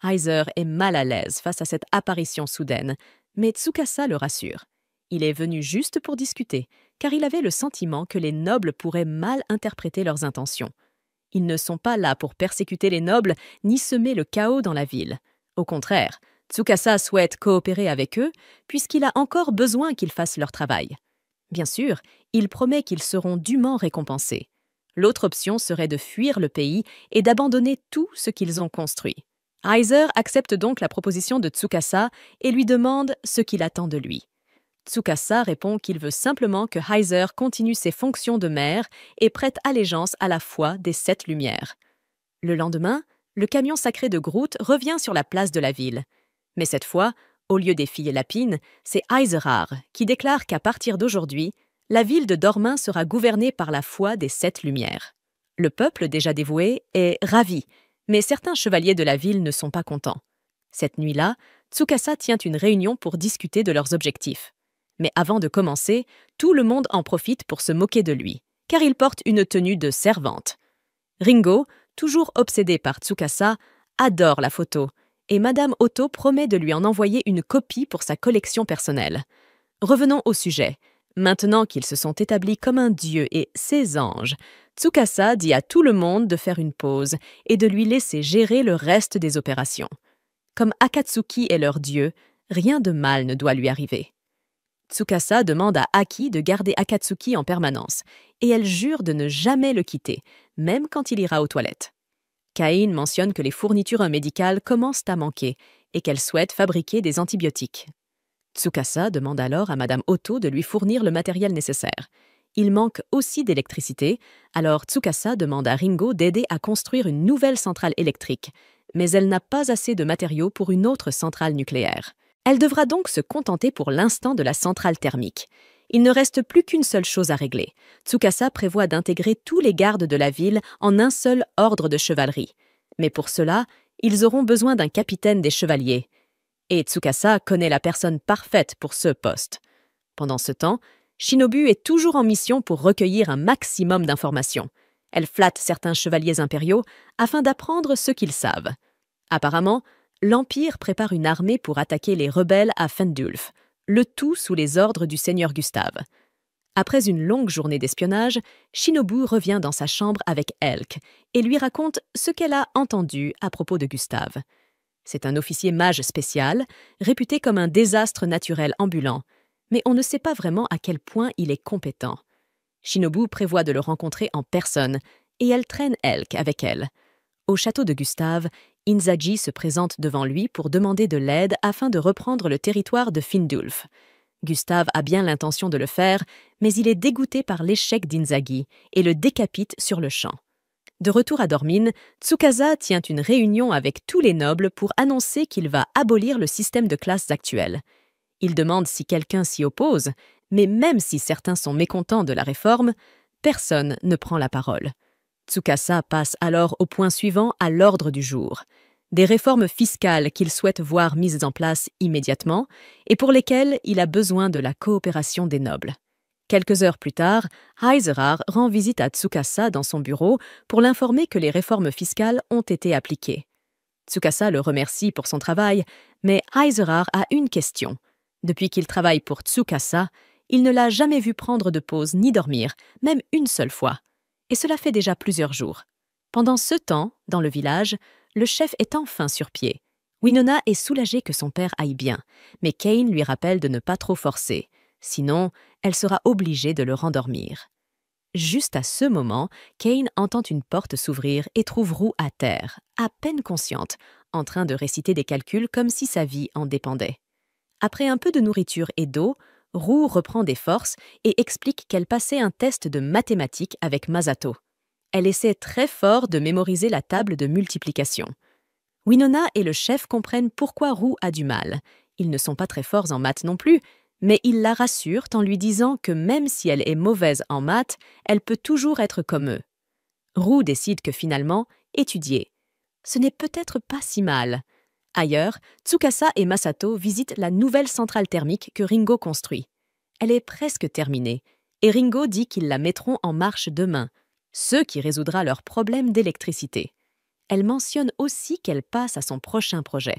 Heiser est mal à l'aise face à cette apparition soudaine, mais Tsukasa le rassure. Il est venu juste pour discuter, car il avait le sentiment que les nobles pourraient mal interpréter leurs intentions. Ils ne sont pas là pour persécuter les nobles ni semer le chaos dans la ville. Au contraire, Tsukasa souhaite coopérer avec eux puisqu'il a encore besoin qu'ils fassent leur travail. Bien sûr, il promet qu'ils seront dûment récompensés. L'autre option serait de fuir le pays et d'abandonner tout ce qu'ils ont construit. Heiser accepte donc la proposition de Tsukasa et lui demande ce qu'il attend de lui. Tsukasa répond qu'il veut simplement que Heiser continue ses fonctions de maire et prête allégeance à la foi des 7 Lumières. Le lendemain, le camion sacré de Groot revient sur la place de la ville. Mais cette fois, au lieu des filles lapines, c'est Heiserar qui déclare qu'à partir d'aujourd'hui, la ville de Dormin sera gouvernée par la foi des 7 Lumières. Le peuple déjà dévoué est ravi, mais certains chevaliers de la ville ne sont pas contents. Cette nuit-là, Tsukasa tient une réunion pour discuter de leurs objectifs. Mais avant de commencer, tout le monde en profite pour se moquer de lui, car il porte une tenue de servante. Ringo, toujours obsédé par Tsukasa, adore la photo, et Madame Otto promet de lui en envoyer une copie pour sa collection personnelle. Revenons au sujet. Maintenant qu'ils se sont établis comme un dieu et ses anges, Tsukasa dit à tout le monde de faire une pause et de lui laisser gérer le reste des opérations. Comme Akatsuki est leur dieu, rien de mal ne doit lui arriver. Tsukasa demande à Aki de garder Akatsuki en permanence, et elle jure de ne jamais le quitter, même quand il ira aux toilettes. Cain mentionne que les fournitures médicales commencent à manquer et qu'elle souhaite fabriquer des antibiotiques. Tsukasa demande alors à Madame Otto de lui fournir le matériel nécessaire. Il manque aussi d'électricité, alors Tsukasa demande à Ringo d'aider à construire une nouvelle centrale électrique, mais elle n'a pas assez de matériaux pour une autre centrale nucléaire. Elle devra donc se contenter pour l'instant de la centrale thermique. Il ne reste plus qu'une seule chose à régler. Tsukasa prévoit d'intégrer tous les gardes de la ville en un seul ordre de chevalerie. Mais pour cela, ils auront besoin d'un capitaine des chevaliers. Et Tsukasa connaît la personne parfaite pour ce poste. Pendant ce temps, Shinobu est toujours en mission pour recueillir un maximum d'informations. Elle flatte certains chevaliers impériaux afin d'apprendre ce qu'ils savent. Apparemment, l'Empire prépare une armée pour attaquer les rebelles à Fendulf, le tout sous les ordres du seigneur Gustave. Après une longue journée d'espionnage, Shinobu revient dans sa chambre avec Elk et lui raconte ce qu'elle a entendu à propos de Gustave. C'est un officier mage spécial, réputé comme un désastre naturel ambulant, mais on ne sait pas vraiment à quel point il est compétent. Shinobu prévoit de le rencontrer en personne et elle traîne Elk avec elle. Au château de Gustave, Inzagi se présente devant lui pour demander de l'aide afin de reprendre le territoire de Findulf. Gustave a bien l'intention de le faire, mais il est dégoûté par l'échec d'Inzaghi et le décapite sur le champ. De retour à Dormine, Tsukasa tient une réunion avec tous les nobles pour annoncer qu'il va abolir le système de classes actuel. Il demande si quelqu'un s'y oppose, mais même si certains sont mécontents de la réforme, personne ne prend la parole. Tsukasa passe alors au point suivant à l'ordre du jour. Des réformes fiscales qu'il souhaite voir mises en place immédiatement et pour lesquelles il a besoin de la coopération des nobles. Quelques heures plus tard, Heiserar rend visite à Tsukasa dans son bureau pour l'informer que les réformes fiscales ont été appliquées. Tsukasa le remercie pour son travail, mais Heiserar a une question. Depuis qu'il travaille pour Tsukasa, il ne l'a jamais vu prendre de pause ni dormir, même une seule fois. Et cela fait déjà plusieurs jours. Pendant ce temps, dans le village, le chef est enfin sur pied. Winona est soulagée que son père aille bien, mais Kane lui rappelle de ne pas trop forcer. Sinon, elle sera obligée de le rendormir. Juste à ce moment, Kane entend une porte s'ouvrir et trouve Roux à terre, à peine consciente, en train de réciter des calculs comme si sa vie en dépendait. Après un peu de nourriture et d'eau, Roux reprend des forces et explique qu'elle passait un test de mathématiques avec Masato. Elle essaie très fort de mémoriser la table de multiplication. Winona et le chef comprennent pourquoi Roux a du mal. Ils ne sont pas très forts en maths non plus, mais ils la rassurent en lui disant que même si elle est mauvaise en maths, elle peut toujours être comme eux. Roux décide que finalement, étudier. Ce n'est peut-être pas si mal. Ailleurs, Tsukasa et Masato visitent la nouvelle centrale thermique que Ringo construit. Elle est presque terminée, et Ringo dit qu'ils la mettront en marche demain, ce qui résoudra leurs problèmes d'électricité. Elle mentionne aussi qu'elle passe à son prochain projet.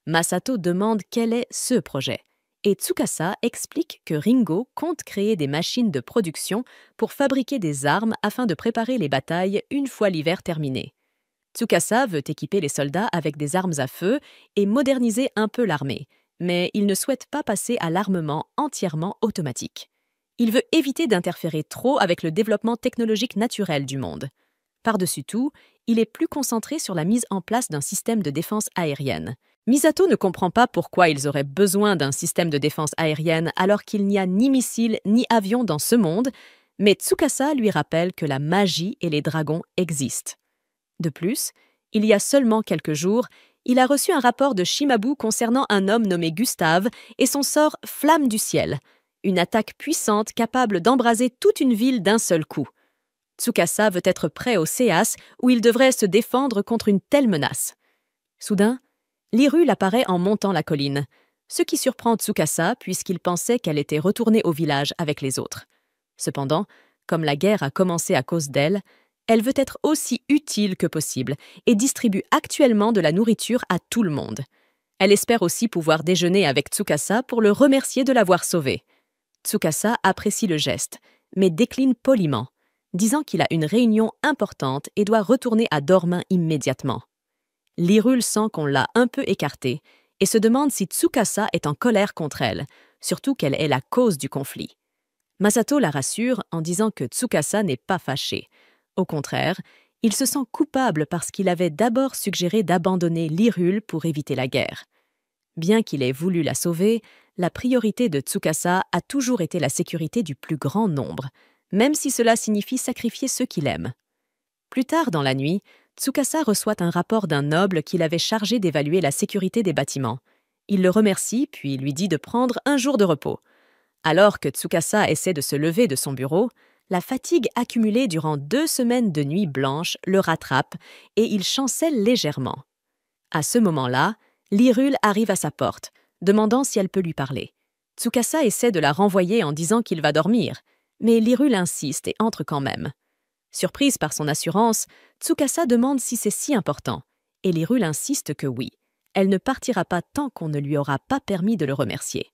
Masato demande quel est ce projet. Et Tsukasa explique que Ringo compte créer des machines de production pour fabriquer des armes afin de préparer les batailles une fois l'hiver terminé. Tsukasa veut équiper les soldats avec des armes à feu et moderniser un peu l'armée, mais il ne souhaite pas passer à l'armement entièrement automatique. Il veut éviter d'interférer trop avec le développement technologique naturel du monde. Par-dessus tout, il est plus concentré sur la mise en place d'un système de défense aérienne. Misato ne comprend pas pourquoi ils auraient besoin d'un système de défense aérienne alors qu'il n'y a ni missiles ni avions dans ce monde, mais Tsukasa lui rappelle que la magie et les dragons existent. De plus, il y a seulement quelques jours, il a reçu un rapport de Shimabu concernant un homme nommé Gustave et son sort Flamme du ciel, une attaque puissante capable d'embraser toute une ville d'un seul coup. Tsukasa veut être prêt au Séas où il devrait se défendre contre une telle menace. Soudain, Lirul apparaît en montant la colline, ce qui surprend Tsukasa puisqu'il pensait qu'elle était retournée au village avec les autres. Cependant, comme la guerre a commencé à cause d'elle, elle veut être aussi utile que possible et distribue actuellement de la nourriture à tout le monde. Elle espère aussi pouvoir déjeuner avec Tsukasa pour le remercier de l'avoir sauvé. Tsukasa apprécie le geste, mais décline poliment, disant qu'il a une réunion importante et doit retourner à Dormin immédiatement. Lirul sent qu'on l'a un peu écartée et se demande si Tsukasa est en colère contre elle, surtout qu'elle est la cause du conflit. Masato la rassure en disant que Tsukasa n'est pas fâché. Au contraire, il se sent coupable parce qu'il avait d'abord suggéré d'abandonner Lirul pour éviter la guerre. Bien qu'il ait voulu la sauver, la priorité de Tsukasa a toujours été la sécurité du plus grand nombre, même si cela signifie sacrifier ceux qu'il aime. Plus tard dans la nuit, Tsukasa reçoit un rapport d'un noble qui l'avait chargé d'évaluer la sécurité des bâtiments. Il le remercie, puis lui dit de prendre un jour de repos. Alors que Tsukasa essaie de se lever de son bureau, la fatigue accumulée durant 2 semaines de nuit blanche le rattrape et il chancelle légèrement. À ce moment-là, Lirul arrive à sa porte, demandant si elle peut lui parler. Tsukasa essaie de la renvoyer en disant qu'il va dormir, mais Lirul insiste et entre quand même. Surprise par son assurance, Tsukasa demande si c'est si important, et Lirul insiste que oui. Elle ne partira pas tant qu'on ne lui aura pas permis de le remercier.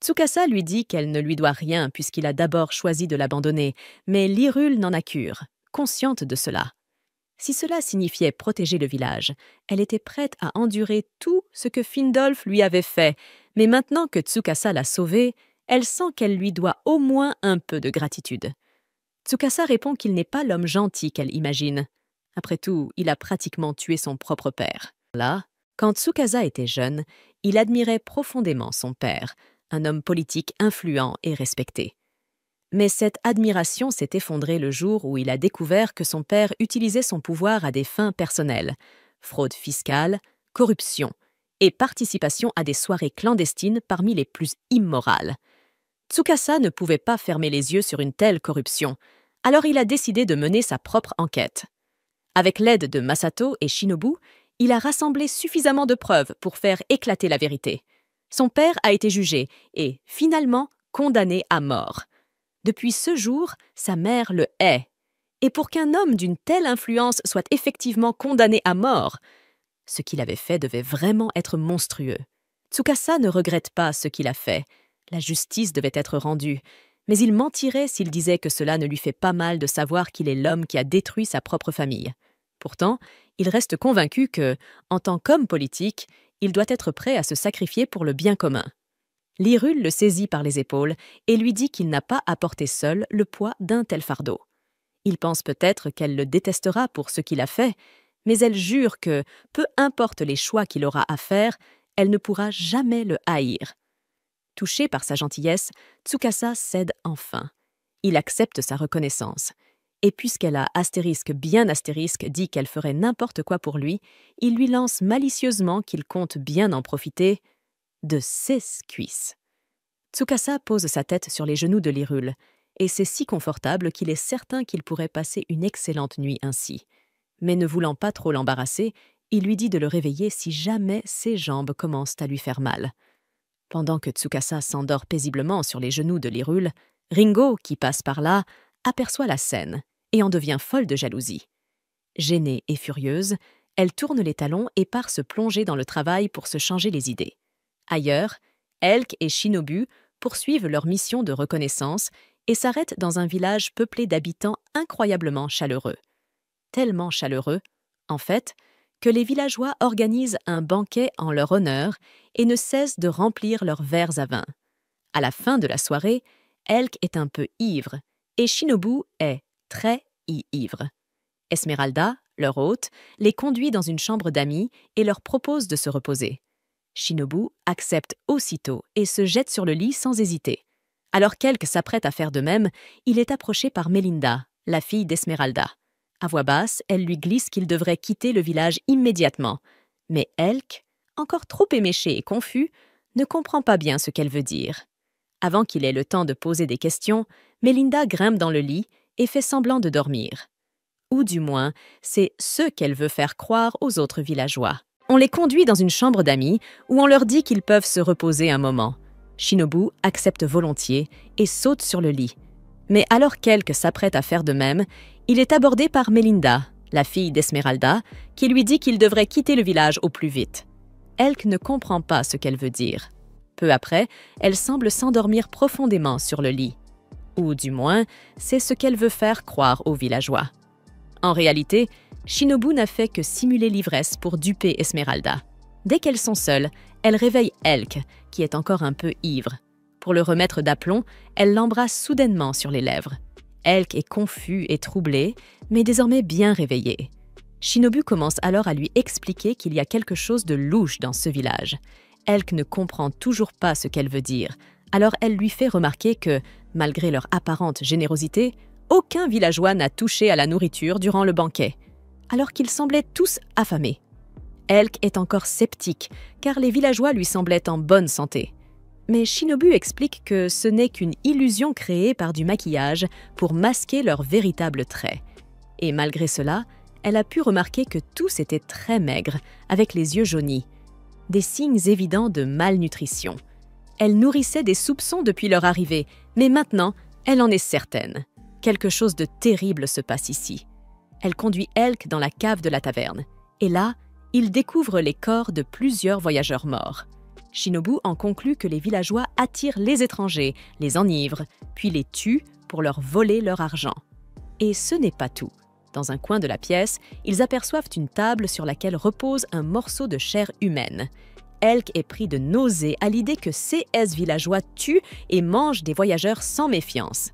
Tsukasa lui dit qu'elle ne lui doit rien puisqu'il a d'abord choisi de l'abandonner, mais Lirul n'en a cure, consciente de cela. Si cela signifiait protéger le village, elle était prête à endurer tout ce que Findolf lui avait fait, mais maintenant que Tsukasa l'a sauvée, elle sent qu'elle lui doit au moins un peu de gratitude. Tsukasa répond qu'il n'est pas l'homme gentil qu'elle imagine. Après tout, il a pratiquement tué son propre père. Là, quand Tsukasa était jeune, il admirait profondément son père, un homme politique influent et respecté. Mais cette admiration s'est effondrée le jour où il a découvert que son père utilisait son pouvoir à des fins personnelles, fraude fiscale, corruption et participation à des soirées clandestines parmi les plus immorales. Tsukasa ne pouvait pas fermer les yeux sur une telle corruption, alors il a décidé de mener sa propre enquête. Avec l'aide de Masato et Shinobu, il a rassemblé suffisamment de preuves pour faire éclater la vérité. Son père a été jugé et, finalement, condamné à mort. Depuis ce jour, sa mère le hait. Et pour qu'un homme d'une telle influence soit effectivement condamné à mort, ce qu'il avait fait devait vraiment être monstrueux. Tsukasa ne regrette pas ce qu'il a fait. La justice devait être rendue. Mais il mentirait s'il disait que cela ne lui fait pas mal de savoir qu'il est l'homme qui a détruit sa propre famille. Pourtant, il reste convaincu que, en tant qu'homme politique, il doit être prêt à se sacrifier pour le bien commun. L'Hyrule le saisit par les épaules et lui dit qu'il n'a pas à porter seul le poids d'un tel fardeau. Il pense peut-être qu'elle le détestera pour ce qu'il a fait, mais elle jure que, peu importe les choix qu'il aura à faire, elle ne pourra jamais le haïr. Touché par sa gentillesse, Tsukasa cède enfin. Il accepte sa reconnaissance. Et puisqu'elle a bien astérisque dit qu'elle ferait n'importe quoi pour lui, il lui lance malicieusement qu'il compte bien en profiter de ses cuisses. Tsukasa pose sa tête sur les genoux de l'Hyrule, et c'est si confortable qu'il est certain qu'il pourrait passer une excellente nuit ainsi. Mais ne voulant pas trop l'embarrasser, il lui dit de le réveiller si jamais ses jambes commencent à lui faire mal. Pendant que Tsukasa s'endort paisiblement sur les genoux de l'Hyrule, Ringo, qui passe par là, aperçoit la scène et en devient folle de jalousie. Gênée et furieuse, elle tourne les talons et part se plonger dans le travail pour se changer les idées. Ailleurs, Elk et Shinobu poursuivent leur mission de reconnaissance et s'arrêtent dans un village peuplé d'habitants incroyablement chaleureux. Tellement chaleureux, en fait, que les villageois organisent un banquet en leur honneur et ne cessent de remplir leurs verres à vin. À la fin de la soirée, Elk est un peu ivre et Shinobu est très ivre. Esmeralda, leur hôte, les conduit dans une chambre d'amis et leur propose de se reposer. Shinobu accepte aussitôt et se jette sur le lit sans hésiter. Alors qu'Elk s'apprête à faire de même, il est approché par Melinda, la fille d'Esmeralda. À voix basse, elle lui glisse qu'il devrait quitter le village immédiatement. Mais Elk, encore trop éméché et confus, ne comprend pas bien ce qu'elle veut dire. Avant qu'il ait le temps de poser des questions, Melinda grimpe dans le lit et fait semblant de dormir. Ou du moins, c'est ce qu'elle veut faire croire aux autres villageois. On les conduit dans une chambre d'amis où on leur dit qu'ils peuvent se reposer un moment. Shinobu accepte volontiers et saute sur le lit. Mais alors qu'Elk s'apprête à faire de même, il est abordé par Melinda, la fille d'Esmeralda, qui lui dit qu'il devrait quitter le village au plus vite. Elk ne comprend pas ce qu'elle veut dire. Peu après, elle semble s'endormir profondément sur le lit. Ou du moins, c'est ce qu'elle veut faire croire aux villageois. En réalité, Shinobu n'a fait que simuler l'ivresse pour duper Esmeralda. Dès qu'elles sont seules, elle réveille Elk, qui est encore un peu ivre. Pour le remettre d'aplomb, elle l'embrasse soudainement sur les lèvres. Elk est confus et troublé, mais désormais bien réveillé. Shinobu commence alors à lui expliquer qu'il y a quelque chose de louche dans ce village. Elk ne comprend toujours pas ce qu'elle veut dire, alors elle lui fait remarquer que, malgré leur apparente générosité, aucun villageois n'a touché à la nourriture durant le banquet, alors qu'ils semblaient tous affamés. Elk est encore sceptique, car les villageois lui semblaient en bonne santé. Mais Shinobu explique que ce n'est qu'une illusion créée par du maquillage pour masquer leurs véritables traits. Et malgré cela, elle a pu remarquer que tous étaient très maigres, avec les yeux jaunis. Des signes évidents de malnutrition. Elle nourrissait des soupçons depuis leur arrivée, mais maintenant, elle en est certaine. Quelque chose de terrible se passe ici. Elle conduit Elk dans la cave de la taverne. Et là, il découvre les corps de plusieurs voyageurs morts. Shinobu en conclut que les villageois attirent les étrangers, les enivrent, puis les tuent pour leur voler leur argent. Et ce n'est pas tout. Dans un coin de la pièce, ils aperçoivent une table sur laquelle repose un morceau de chair humaine. Elk est pris de nausée à l'idée que ces villageois tuent et mangent des voyageurs sans méfiance.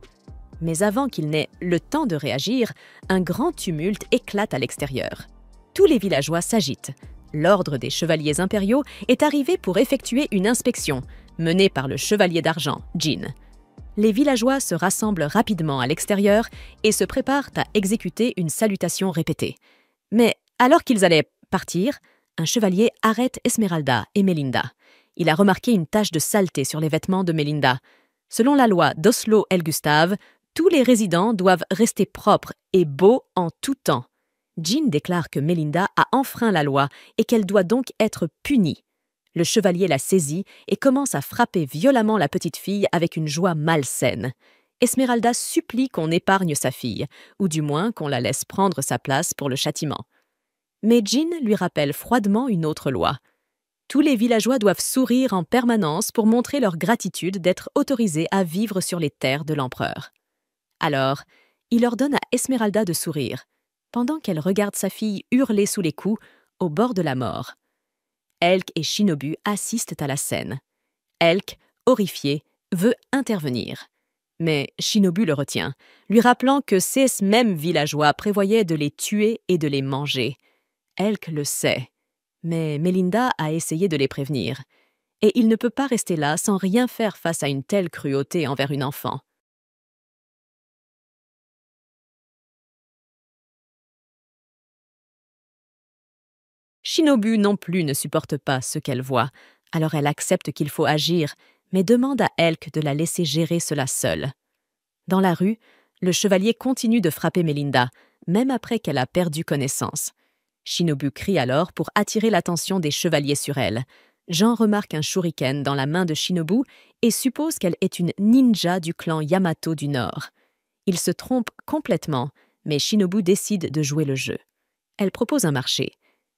Mais avant qu'il n'ait le temps de réagir, un grand tumulte éclate à l'extérieur. Tous les villageois s'agitent. L'ordre des chevaliers impériaux est arrivé pour effectuer une inspection, menée par le chevalier d'argent, Jin. Les villageois se rassemblent rapidement à l'extérieur et se préparent à exécuter une salutation répétée. Mais alors qu'ils allaient partir, un chevalier arrête Esmeralda et Melinda. Il a remarqué une tache de saleté sur les vêtements de Melinda. Selon la loi d'Oslo-el-Gustave, tous les résidents doivent rester propres et beaux en tout temps. Jin déclare que Melinda a enfreint la loi et qu'elle doit donc être punie. Le chevalier la saisit et commence à frapper violemment la petite fille avec une joie malsaine. Esmeralda supplie qu'on épargne sa fille, ou du moins qu'on la laisse prendre sa place pour le châtiment. Mais Jin lui rappelle froidement une autre loi. Tous les villageois doivent sourire en permanence pour montrer leur gratitude d'être autorisés à vivre sur les terres de l'empereur. Alors, il ordonne à Esmeralda de sourire, pendant qu'elle regarde sa fille hurler sous les coups, au bord de la mort. Elk et Shinobu assistent à la scène. Elk, horrifié, veut intervenir. Mais Shinobu le retient, lui rappelant que ces mêmes villageois prévoyaient de les tuer et de les manger. Elk le sait, mais Melinda a essayé de les prévenir. Et il ne peut pas rester là sans rien faire face à une telle cruauté envers une enfant. Shinobu non plus ne supporte pas ce qu'elle voit, alors elle accepte qu'il faut agir, mais demande à Elk de la laisser gérer cela seule. Dans la rue, le chevalier continue de frapper Melinda, même après qu'elle a perdu connaissance. Shinobu crie alors pour attirer l'attention des chevaliers sur elle. Jean remarque un shuriken dans la main de Shinobu et suppose qu'elle est une ninja du clan Yamato du Nord. Il se trompe complètement, mais Shinobu décide de jouer le jeu. Elle propose un marché.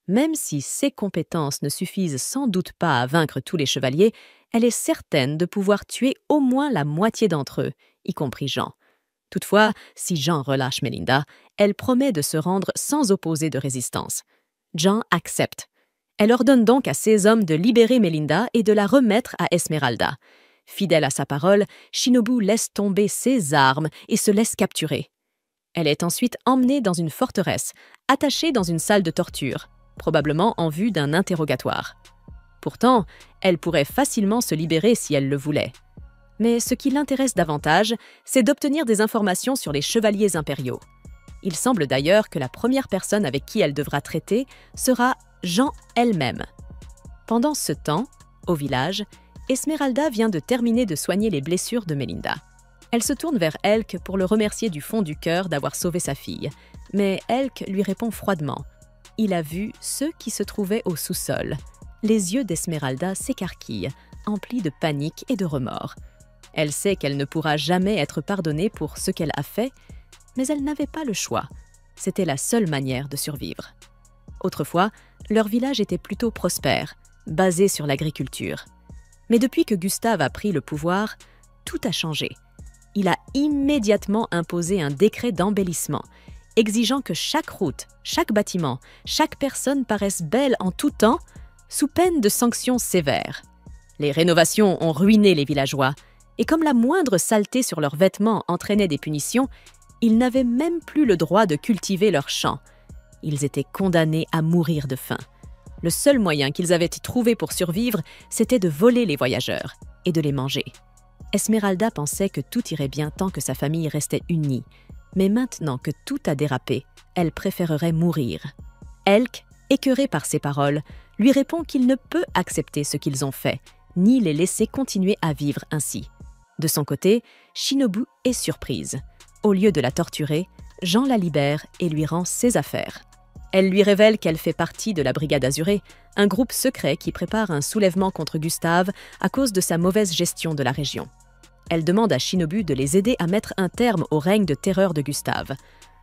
Même si ses compétences ne suffisent sans doute pas à vaincre tous les chevaliers, elle est certaine de pouvoir tuer au moins la moitié d'entre eux, y compris Jean. Toutefois, si Jean relâche Melinda, elle promet de se rendre sans opposer de résistance. Jean accepte. Elle ordonne donc à ses hommes de libérer Melinda et de la remettre à Esmeralda. Fidèle à sa parole, Shinobu laisse tomber ses armes et se laisse capturer. Elle est ensuite emmenée dans une forteresse, attachée dans une salle de torture, probablement en vue d'un interrogatoire. Pourtant, elle pourrait facilement se libérer si elle le voulait. Mais ce qui l'intéresse davantage, c'est d'obtenir des informations sur les chevaliers impériaux. Il semble d'ailleurs que la première personne avec qui elle devra traiter sera Jean elle-même. Pendant ce temps, au village, Esmeralda vient de terminer de soigner les blessures de Melinda. Elle se tourne vers Elk pour le remercier du fond du cœur d'avoir sauvé sa fille. Mais Elk lui répond froidement. Il a vu ceux qui se trouvaient au sous-sol. Les yeux d'Esmeralda s'écarquillent, emplis de panique et de remords. Elle sait qu'elle ne pourra jamais être pardonnée pour ce qu'elle a fait, mais elle n'avait pas le choix. C'était la seule manière de survivre. Autrefois, leur village était plutôt prospère, basé sur l'agriculture. Mais depuis que Gustave a pris le pouvoir, tout a changé. Il a immédiatement imposé un décret d'embellissement, exigeant que chaque route, chaque bâtiment, chaque personne paraisse belle en tout temps, sous peine de sanctions sévères. Les rénovations ont ruiné les villageois, et comme la moindre saleté sur leurs vêtements entraînait des punitions, ils n'avaient même plus le droit de cultiver leurs champs. Ils étaient condamnés à mourir de faim. Le seul moyen qu'ils avaient trouvé pour survivre, c'était de voler les voyageurs et de les manger. Esmeralda pensait que tout irait bien tant que sa famille restait unie. Mais maintenant que tout a dérapé, elle préférerait mourir. Elk, écœuré par ces paroles, lui répond qu'il ne peut accepter ce qu'ils ont fait, ni les laisser continuer à vivre ainsi. De son côté, Shinobu est surprise. Au lieu de la torturer, Jean la libère et lui rend ses affaires. Elle lui révèle qu'elle fait partie de la Brigade Azurée, un groupe secret qui prépare un soulèvement contre Gustave à cause de sa mauvaise gestion de la région. Elle demande à Shinobu de les aider à mettre un terme au règne de terreur de Gustave.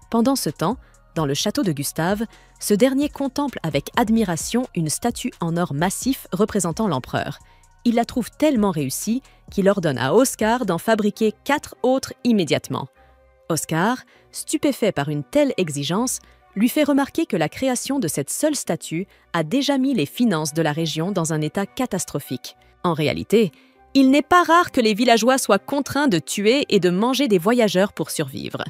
Pendant ce temps, dans le château de Gustave, ce dernier contemple avec admiration une statue en or massif représentant l'empereur. Il la trouve tellement réussie qu'il ordonne à Oscar d'en fabriquer 4 autres immédiatement. Oscar, stupéfait par une telle exigence, lui fait remarquer que la création de cette seule statue a déjà mis les finances de la région dans un état catastrophique. En réalité, il n'est pas rare que les villageois soient contraints de tuer et de manger des voyageurs pour survivre.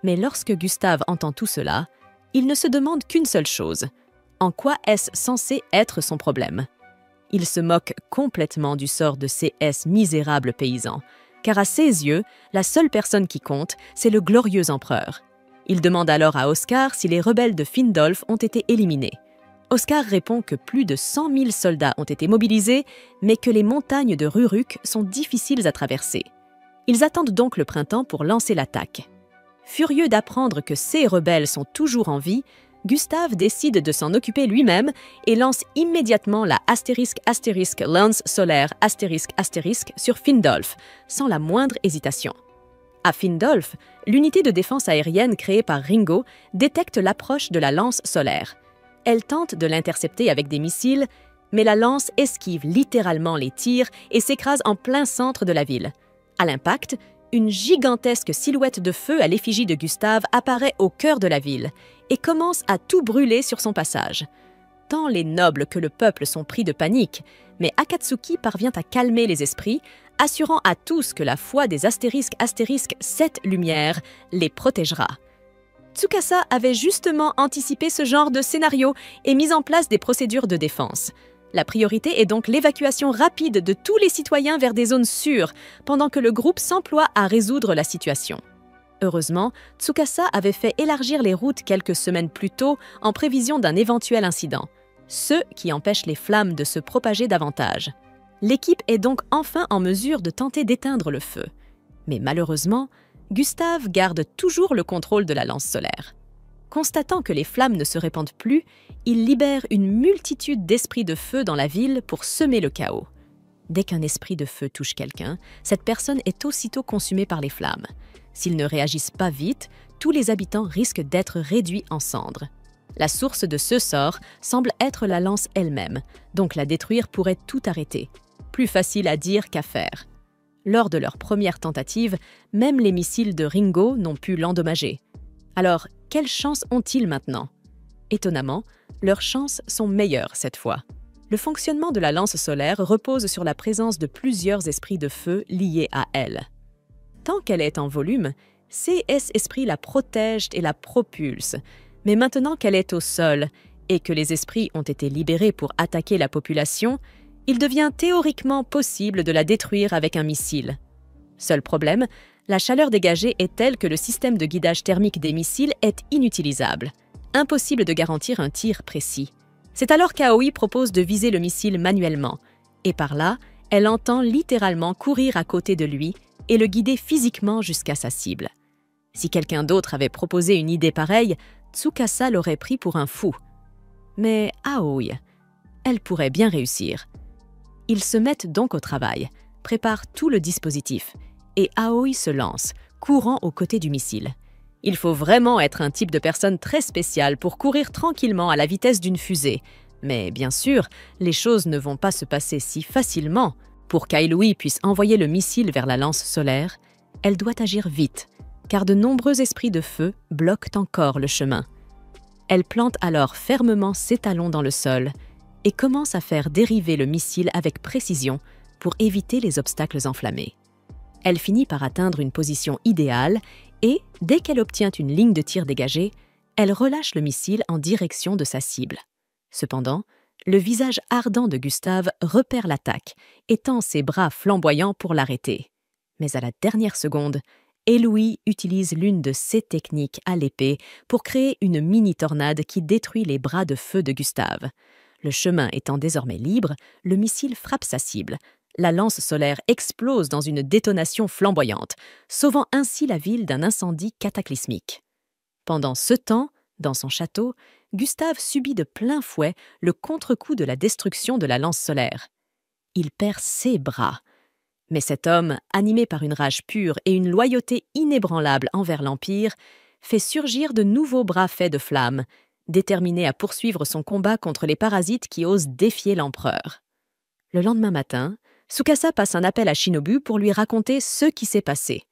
Mais lorsque Gustave entend tout cela, il ne se demande qu'une seule chose. En quoi est-ce censé être son problème ? Il se moque complètement du sort de ces misérables paysans, car à ses yeux, la seule personne qui compte, c'est le glorieux empereur. Il demande alors à Oscar si les rebelles de Findolf ont été éliminés. Oscar répond que plus de 100 000 soldats ont été mobilisés, mais que les montagnes de Ruruk sont difficiles à traverser. Ils attendent donc le printemps pour lancer l'attaque. Furieux d'apprendre que ces rebelles sont toujours en vie, Gustave décide de s'en occuper lui-même et lance immédiatement la *** lance solaire *** sur Findolf, sans la moindre hésitation. À Findolf, l'unité de défense aérienne créée par Ringo détecte l'approche de la lance solaire. Elle tente de l'intercepter avec des missiles, mais la lance esquive littéralement les tirs et s'écrase en plein centre de la ville. À l'impact, une gigantesque silhouette de feu à l'effigie de Gustave apparaît au cœur de la ville et commence à tout brûler sur son passage. Tant les nobles que le peuple sont pris de panique, mais Akatsuki parvient à calmer les esprits, assurant à tous que la foi des * 7 lumières les protégera. Tsukasa avait justement anticipé ce genre de scénario et mis en place des procédures de défense. La priorité est donc l'évacuation rapide de tous les citoyens vers des zones sûres, pendant que le groupe s'emploie à résoudre la situation. Heureusement, Tsukasa avait fait élargir les routes quelques semaines plus tôt en prévision d'un éventuel incident, ce qui empêche les flammes de se propager davantage. L'équipe est donc enfin en mesure de tenter d'éteindre le feu. Mais malheureusement, Gustave garde toujours le contrôle de la lance solaire. Constatant que les flammes ne se répandent plus, il libère une multitude d'esprits de feu dans la ville pour semer le chaos. Dès qu'un esprit de feu touche quelqu'un, cette personne est aussitôt consumée par les flammes. S'ils ne réagissent pas vite, tous les habitants risquent d'être réduits en cendres. La source de ce sort semble être la lance elle-même, donc la détruire pourrait tout arrêter. Plus facile à dire qu'à faire. Lors de leur première tentative, même les missiles de Ringo n'ont pu l'endommager. Alors, quelle chance ont-ils maintenant? Étonnamment, leurs chances sont meilleures cette fois. Le fonctionnement de la lance solaire repose sur la présence de plusieurs esprits de feu liés à elle. Tant qu'elle est en volume, ces esprits la protègent et la propulsent. Mais maintenant qu'elle est au sol et que les esprits ont été libérés pour attaquer la population, il devient théoriquement possible de la détruire avec un missile. Seul problème, la chaleur dégagée est telle que le système de guidage thermique des missiles est inutilisable. Impossible de garantir un tir précis. C'est alors qu'Aoi propose de viser le missile manuellement. Et par là, elle entend littéralement courir à côté de lui et le guider physiquement jusqu'à sa cible. Si quelqu'un d'autre avait proposé une idée pareille, Tsukasa l'aurait pris pour un fou. Mais Aoi, elle pourrait bien réussir. Ils se mettent donc au travail, préparent tout le dispositif, et Aoi se lance, courant aux côtés du missile. Il faut vraiment être un type de personne très spécial pour courir tranquillement à la vitesse d'une fusée. Mais bien sûr, les choses ne vont pas se passer si facilement. Pour qu'Aoi puisse envoyer le missile vers la lance solaire, elle doit agir vite, car de nombreux esprits de feu bloquent encore le chemin. Elle plante alors fermement ses talons dans le sol et commence à faire dériver le missile avec précision pour éviter les obstacles enflammés. Elle finit par atteindre une position idéale et, dès qu'elle obtient une ligne de tir dégagée, elle relâche le missile en direction de sa cible. Cependant, le visage ardent de Gustave repère l'attaque et tend ses bras flamboyants pour l'arrêter. Mais à la dernière seconde, Eloui utilise l'une de ses techniques à l'épée pour créer une mini-tornade qui détruit les bras de feu de Gustave. Le chemin étant désormais libre, le missile frappe sa cible. La lance solaire explose dans une détonation flamboyante, sauvant ainsi la ville d'un incendie cataclysmique. Pendant ce temps, dans son château, Gustave subit de plein fouet le contre-coup de la destruction de la lance solaire. Il perd ses bras. Mais cet homme, animé par une rage pure et une loyauté inébranlable envers l'Empire, fait surgir de nouveaux bras faits de flammes, déterminé à poursuivre son combat contre les parasites qui osent défier l'empereur. Le lendemain matin, Tsukasa passe un appel à Shinobu pour lui raconter ce qui s'est passé.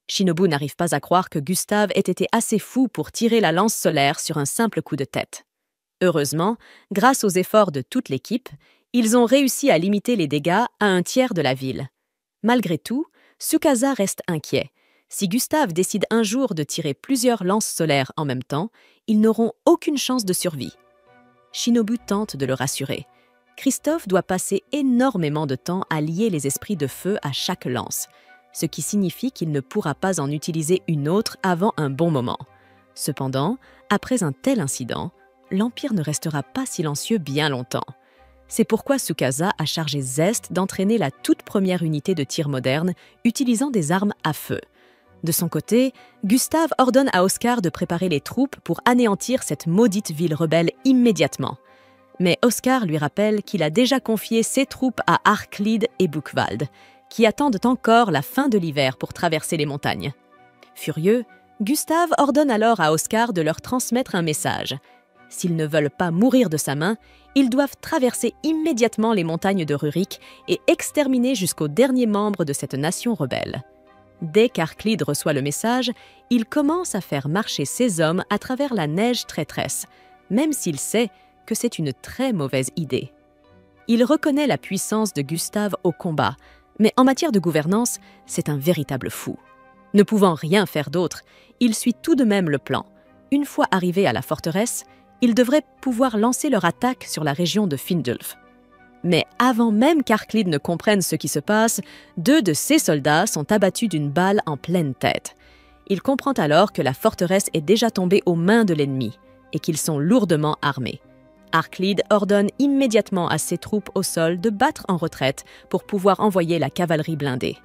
Shinobu n'arrive pas à croire que Gustave ait été assez fou pour tirer la lance solaire sur un simple coup de tête. Heureusement, grâce aux efforts de toute l'équipe, ils ont réussi à limiter les dégâts à un tiers de la ville. Malgré tout, Tsukasa reste inquiet. Si Gustave décide un jour de tirer plusieurs lances solaires en même temps, ils n'auront aucune chance de survie. Shinobu tente de le rassurer. Christophe doit passer énormément de temps à lier les esprits de feu à chaque lance, ce qui signifie qu'il ne pourra pas en utiliser une autre avant un bon moment. Cependant, après un tel incident, l'Empire ne restera pas silencieux bien longtemps. C'est pourquoi Tsukasa a chargé Zest d'entraîner la toute première unité de tir moderne utilisant des armes à feu. De son côté, Gustave ordonne à Oscar de préparer les troupes pour anéantir cette maudite ville rebelle immédiatement. Mais Oscar lui rappelle qu'il a déjà confié ses troupes à Arklid et Buchwald, qui attendent encore la fin de l'hiver pour traverser les montagnes. Furieux, Gustave ordonne alors à Oscar de leur transmettre un message. S'ils ne veulent pas mourir de sa main, ils doivent traverser immédiatement les montagnes de Rurik et exterminer jusqu'au dernier membre de cette nation rebelle. Dès qu'Arklid reçoit le message, il commence à faire marcher ses hommes à travers la neige traîtresse, même s'il sait que c'est une très mauvaise idée. Il reconnaît la puissance de Gustave au combat, mais en matière de gouvernance, c'est un véritable fou. Ne pouvant rien faire d'autre, il suit tout de même le plan. Une fois arrivé à la forteresse, ils devraient pouvoir lancer leur attaque sur la région de Findulf. Mais avant même qu'Arklid ne comprenne ce qui se passe, 2 de ses soldats sont abattus d'une balle en pleine tête. Il comprend alors que la forteresse est déjà tombée aux mains de l'ennemi et qu'ils sont lourdement armés. Arklid ordonne immédiatement à ses troupes au sol de battre en retraite pour pouvoir envoyer la cavalerie blindée.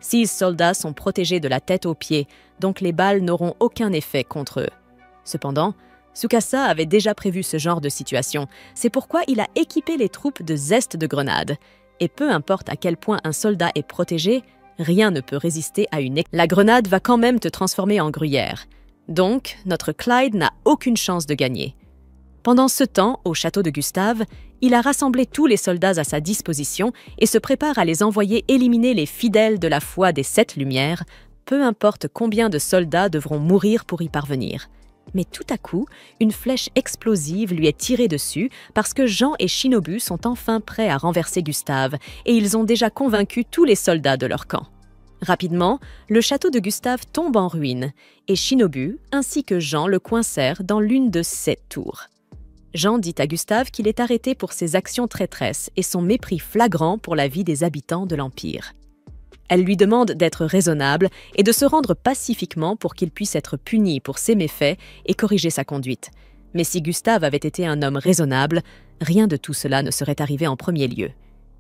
6 soldats sont protégés de la tête aux pieds, donc les balles n'auront aucun effet contre eux. Cependant, Tsukasa avait déjà prévu ce genre de situation, c'est pourquoi il a équipé les troupes de zeste de grenades. Et peu importe à quel point un soldat est protégé, rien ne peut résister à La grenade va quand même te transformer en gruyère. Donc, notre Clyde n'a aucune chance de gagner. Pendant ce temps, au château de Gustave, il a rassemblé tous les soldats à sa disposition et se prépare à les envoyer éliminer les fidèles de la foi des 7 Lumières, peu importe combien de soldats devront mourir pour y parvenir. Mais tout à coup, une flèche explosive lui est tirée dessus parce que Jean et Shinobu sont enfin prêts à renverser Gustave et ils ont déjà convaincu tous les soldats de leur camp. Rapidement, le château de Gustave tombe en ruine et Shinobu ainsi que Jean le coincèrent dans l'une de 7 tours. Jean dit à Gustave qu'il est arrêté pour ses actions traîtresses et son mépris flagrant pour la vie des habitants de l'Empire. Elle lui demande d'être raisonnable et de se rendre pacifiquement pour qu'il puisse être puni pour ses méfaits et corriger sa conduite. Mais si Gustave avait été un homme raisonnable, rien de tout cela ne serait arrivé en premier lieu.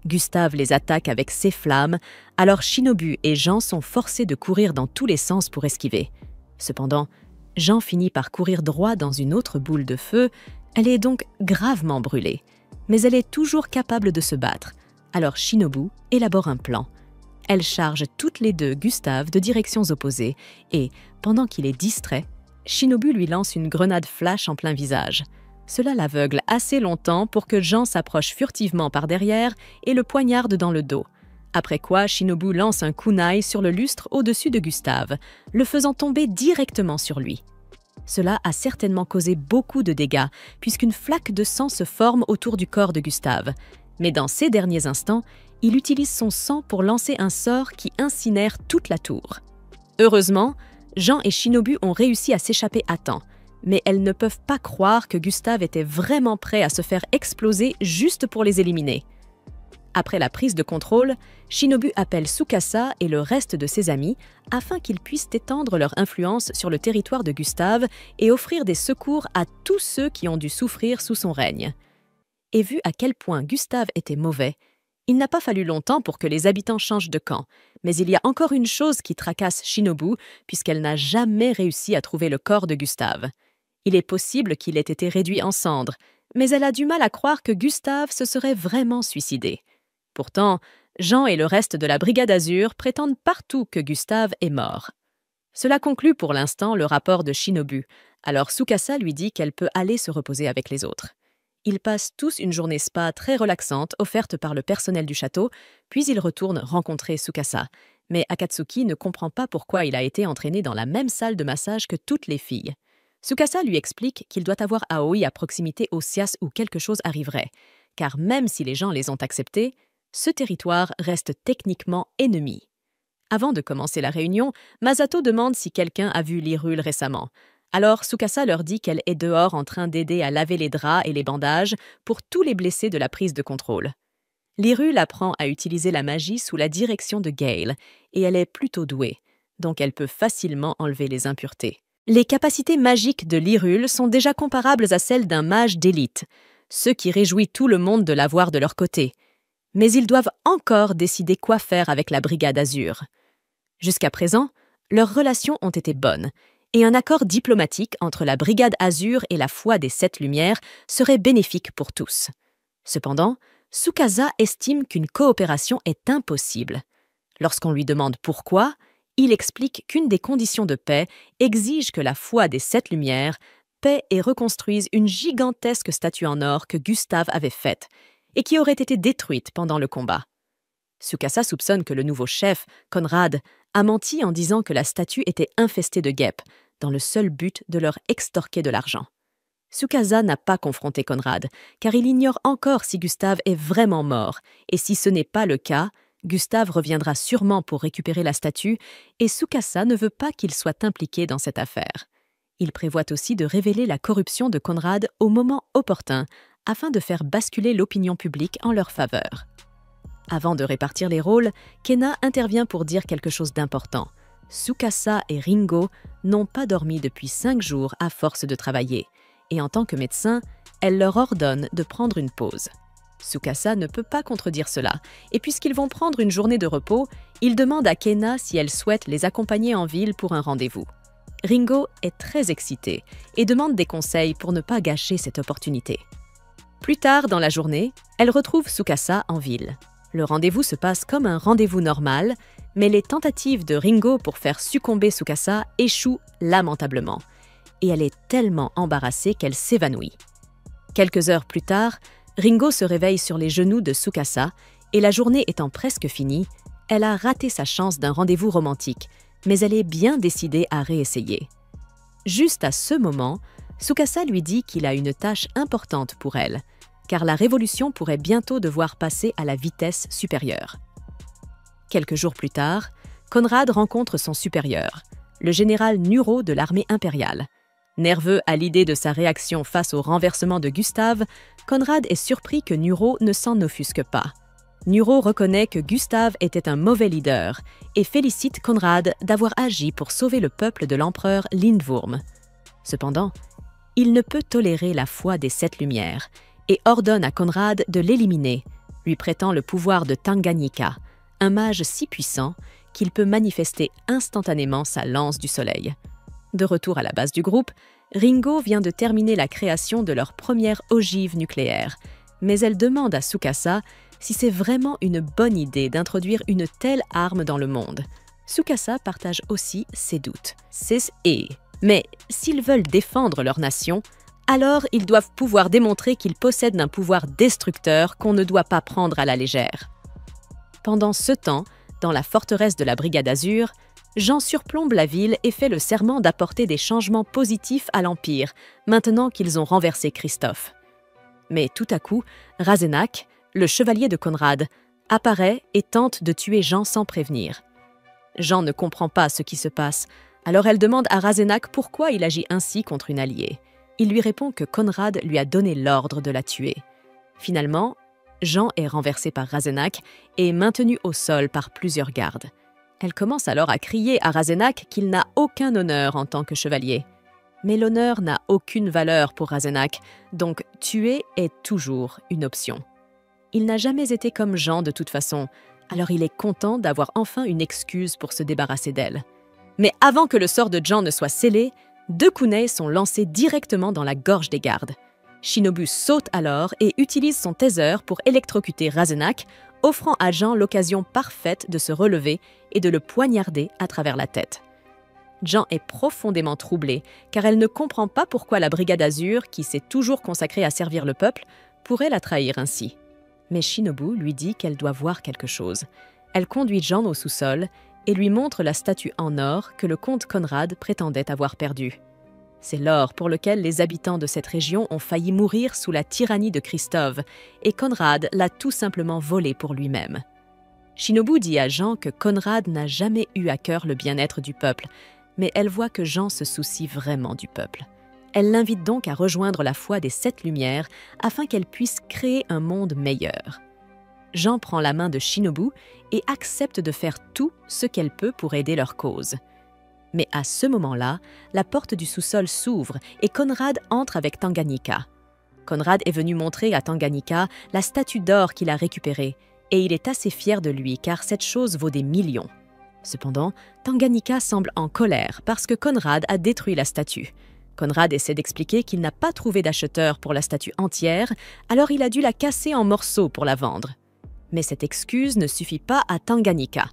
Gustave les attaque avec ses flammes, alors Shinobu et Jean sont forcés de courir dans tous les sens pour esquiver. Cependant, Jean finit par courir droit dans une autre boule de feu. Elle est donc gravement brûlée, mais elle est toujours capable de se battre. Alors Shinobu élabore un plan. Elle charge toutes les 2 Gustave de directions opposées et, pendant qu'il est distrait, Shinobu lui lance une grenade flash en plein visage. Cela l'aveugle assez longtemps pour que Jean s'approche furtivement par derrière et le poignarde dans le dos. Après quoi, Shinobu lance un kunai sur le lustre au-dessus de Gustave, le faisant tomber directement sur lui. Cela a certainement causé beaucoup de dégâts, puisqu'une flaque de sang se forme autour du corps de Gustave. Mais dans ces derniers instants, il utilise son sang pour lancer un sort qui incinère toute la tour. Heureusement, Jean et Shinobu ont réussi à s'échapper à temps, mais elles ne peuvent pas croire que Gustave était vraiment prêt à se faire exploser juste pour les éliminer. Après la prise de contrôle, Shinobu appelle Tsukasa et le reste de ses amis afin qu'ils puissent étendre leur influence sur le territoire de Gustave et offrir des secours à tous ceux qui ont dû souffrir sous son règne. Et vu à quel point Gustave était mauvais, il n'a pas fallu longtemps pour que les habitants changent de camp, mais il y a encore une chose qui tracasse Shinobu puisqu'elle n'a jamais réussi à trouver le corps de Gustave. Il est possible qu'il ait été réduit en cendres, mais elle a du mal à croire que Gustave se serait vraiment suicidé. Pourtant, Jean et le reste de la Brigade Azur prétendent partout que Gustave est mort. Cela conclut pour l'instant le rapport de Shinobu, alors Tsukasa lui dit qu'elle peut aller se reposer avec les autres. Ils passent tous une journée spa très relaxante offerte par le personnel du château, puis ils retournent rencontrer Tsukasa. Mais Akatsuki ne comprend pas pourquoi il a été entraîné dans la même salle de massage que toutes les filles. Tsukasa lui explique qu'il doit avoir Aoi à proximité au Sias où quelque chose arriverait, car même si les gens les ont acceptés, ce territoire reste techniquement ennemi. Avant de commencer la réunion, Masato demande si quelqu'un a vu l'Hyrule récemment. Alors Tsukasa leur dit qu'elle est dehors en train d'aider à laver les draps et les bandages pour tous les blessés de la prise de contrôle. L'Hyrule apprend à utiliser la magie sous la direction de Gale, et elle est plutôt douée, donc elle peut facilement enlever les impuretés. Les capacités magiques de l'Hyrule sont déjà comparables à celles d'un mage d'élite, ce qui réjouit tout le monde de l'avoir de leur côté. Mais ils doivent encore décider quoi faire avec la Brigade Azur. Jusqu'à présent, leurs relations ont été bonnes, et un accord diplomatique entre la Brigade Azur et la Foi des Sept Lumières serait bénéfique pour tous. Cependant, Tsukasa estime qu'une coopération est impossible. Lorsqu'on lui demande pourquoi, il explique qu'une des conditions de paix exige que la Foi des Sept Lumières paie et reconstruise une gigantesque statue en or que Gustave avait faite et qui aurait été détruite pendant le combat. Tsukasa soupçonne que le nouveau chef, Conrad, a menti en disant que la statue était infestée de guêpes, dans le seul but de leur extorquer de l'argent. Tsukasa n'a pas confronté Conrad, car il ignore encore si Gustave est vraiment mort, et si ce n'est pas le cas, Gustave reviendra sûrement pour récupérer la statue, et Tsukasa ne veut pas qu'il soit impliqué dans cette affaire. Il prévoit aussi de révéler la corruption de Conrad au moment opportun, afin de faire basculer l'opinion publique en leur faveur. Avant de répartir les rôles, Kena intervient pour dire quelque chose d'important. Tsukasa et Ringo n'ont pas dormi depuis 5 jours à force de travailler, et en tant que médecin, elle leur ordonne de prendre une pause. Tsukasa ne peut pas contredire cela, et puisqu'ils vont prendre une journée de repos, il demande à Kena si elle souhaite les accompagner en ville pour un rendez-vous. Ringo est très excité et demande des conseils pour ne pas gâcher cette opportunité. Plus tard dans la journée, elle retrouve Tsukasa en ville. Le rendez-vous se passe comme un rendez-vous normal, mais les tentatives de Ringo pour faire succomber Tsukasa échouent lamentablement, et elle est tellement embarrassée qu'elle s'évanouit. Quelques heures plus tard, Ringo se réveille sur les genoux de Tsukasa, et la journée étant presque finie, elle a raté sa chance d'un rendez-vous romantique, mais elle est bien décidée à réessayer. Juste à ce moment, Tsukasa lui dit qu'il a une tâche importante pour elle, car la révolution pourrait bientôt devoir passer à la vitesse supérieure. Quelques jours plus tard, Conrad rencontre son supérieur, le général Nuro de l'armée impériale. Nerveux à l'idée de sa réaction face au renversement de Gustave, Conrad est surpris que Nuro ne s'en offusque pas. Nuro reconnaît que Gustave était un mauvais leader et félicite Conrad d'avoir agi pour sauver le peuple de l'empereur Lindwurm. Cependant, il ne peut tolérer la foi des Sept Lumières et ordonne à Conrad de l'éliminer, lui prêtant le pouvoir de Tanganyika, un mage si puissant qu'il peut manifester instantanément sa lance du soleil. De retour à la base du groupe, Ringo vient de terminer la création de leur première ogive nucléaire, mais elle demande à Tsukasa si c'est vraiment une bonne idée d'introduire une telle arme dans le monde. Tsukasa partage aussi ses doutes. Mais s'ils veulent défendre leur nation, alors ils doivent pouvoir démontrer qu'ils possèdent un pouvoir destructeur qu'on ne doit pas prendre à la légère. Pendant ce temps, dans la forteresse de la Brigade Azur, Jean surplombe la ville et fait le serment d'apporter des changements positifs à l'Empire, maintenant qu'ils ont renversé Christophe. Mais tout à coup, Razenak, le chevalier de Conrad, apparaît et tente de tuer Jean sans prévenir. Jean ne comprend pas ce qui se passe, alors elle demande à Razenak pourquoi il agit ainsi contre une alliée. Il lui répond que Conrad lui a donné l'ordre de la tuer. Finalement, Jean est renversé par Razenak et maintenu au sol par plusieurs gardes. Elle commence alors à crier à Razenak qu'il n'a aucun honneur en tant que chevalier. Mais l'honneur n'a aucune valeur pour Razenak, donc tuer est toujours une option. Il n'a jamais été comme Jean de toute façon, alors il est content d'avoir enfin une excuse pour se débarrasser d'elle. Mais avant que le sort de Jean ne soit scellé, 2 kunai sont lancés directement dans la gorge des gardes. Shinobu saute alors et utilise son taser pour électrocuter Razenak, offrant à Jean l'occasion parfaite de se relever et de le poignarder à travers la tête. Jean est profondément troublée, car elle ne comprend pas pourquoi la Brigade Azur, qui s'est toujours consacrée à servir le peuple, pourrait la trahir ainsi. Mais Shinobu lui dit qu'elle doit voir quelque chose. Elle conduit Jean au sous-sol et lui montre la statue en or que le comte Conrad prétendait avoir perdue. C'est l'or pour lequel les habitants de cette région ont failli mourir sous la tyrannie de Christophe, et Conrad l'a tout simplement volé pour lui-même. Shinobu dit à Jean que Conrad n'a jamais eu à cœur le bien-être du peuple, mais elle voit que Jean se soucie vraiment du peuple. Elle l'invite donc à rejoindre la foi des 7 Lumières afin qu'elle puisse créer un monde meilleur. Jean prend la main de Shinobu et accepte de faire tout ce qu'elle peut pour aider leur cause. Mais à ce moment-là, la porte du sous-sol s'ouvre et Conrad entre avec Tanganyika. Conrad est venu montrer à Tanganyika la statue d'or qu'il a récupérée et il est assez fier de lui car cette chose vaut des millions. Cependant, Tanganyika semble en colère parce que Conrad a détruit la statue. Conrad essaie d'expliquer qu'il n'a pas trouvé d'acheteur pour la statue entière, alors il a dû la casser en morceaux pour la vendre. Mais cette excuse ne suffit pas à Tanganyika.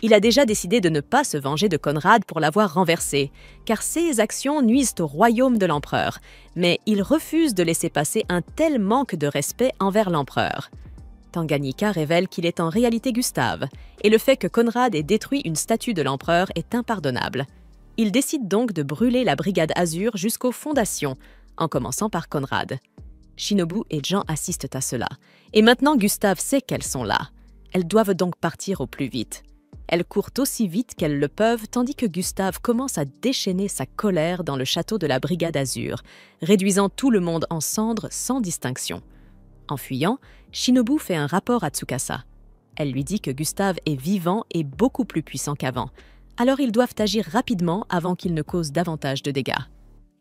Il a déjà décidé de ne pas se venger de Conrad pour l'avoir renversé, car ses actions nuisent au royaume de l'empereur, mais il refuse de laisser passer un tel manque de respect envers l'empereur. Tanganyika révèle qu'il est en réalité Gustave, et le fait que Conrad ait détruit une statue de l'empereur est impardonnable. Il décide donc de brûler la brigade Azur jusqu'aux fondations, en commençant par Conrad. Shinobu et Jean assistent à cela, et maintenant Gustave sait qu'elles sont là. Elles doivent donc partir au plus vite. Elles courent aussi vite qu'elles le peuvent, tandis que Gustave commence à déchaîner sa colère dans le château de la Brigade Azur, réduisant tout le monde en cendres sans distinction. En fuyant, Shinobu fait un rapport à Tsukasa. Elle lui dit que Gustave est vivant et beaucoup plus puissant qu'avant, alors ils doivent agir rapidement avant qu'il ne cause davantage de dégâts.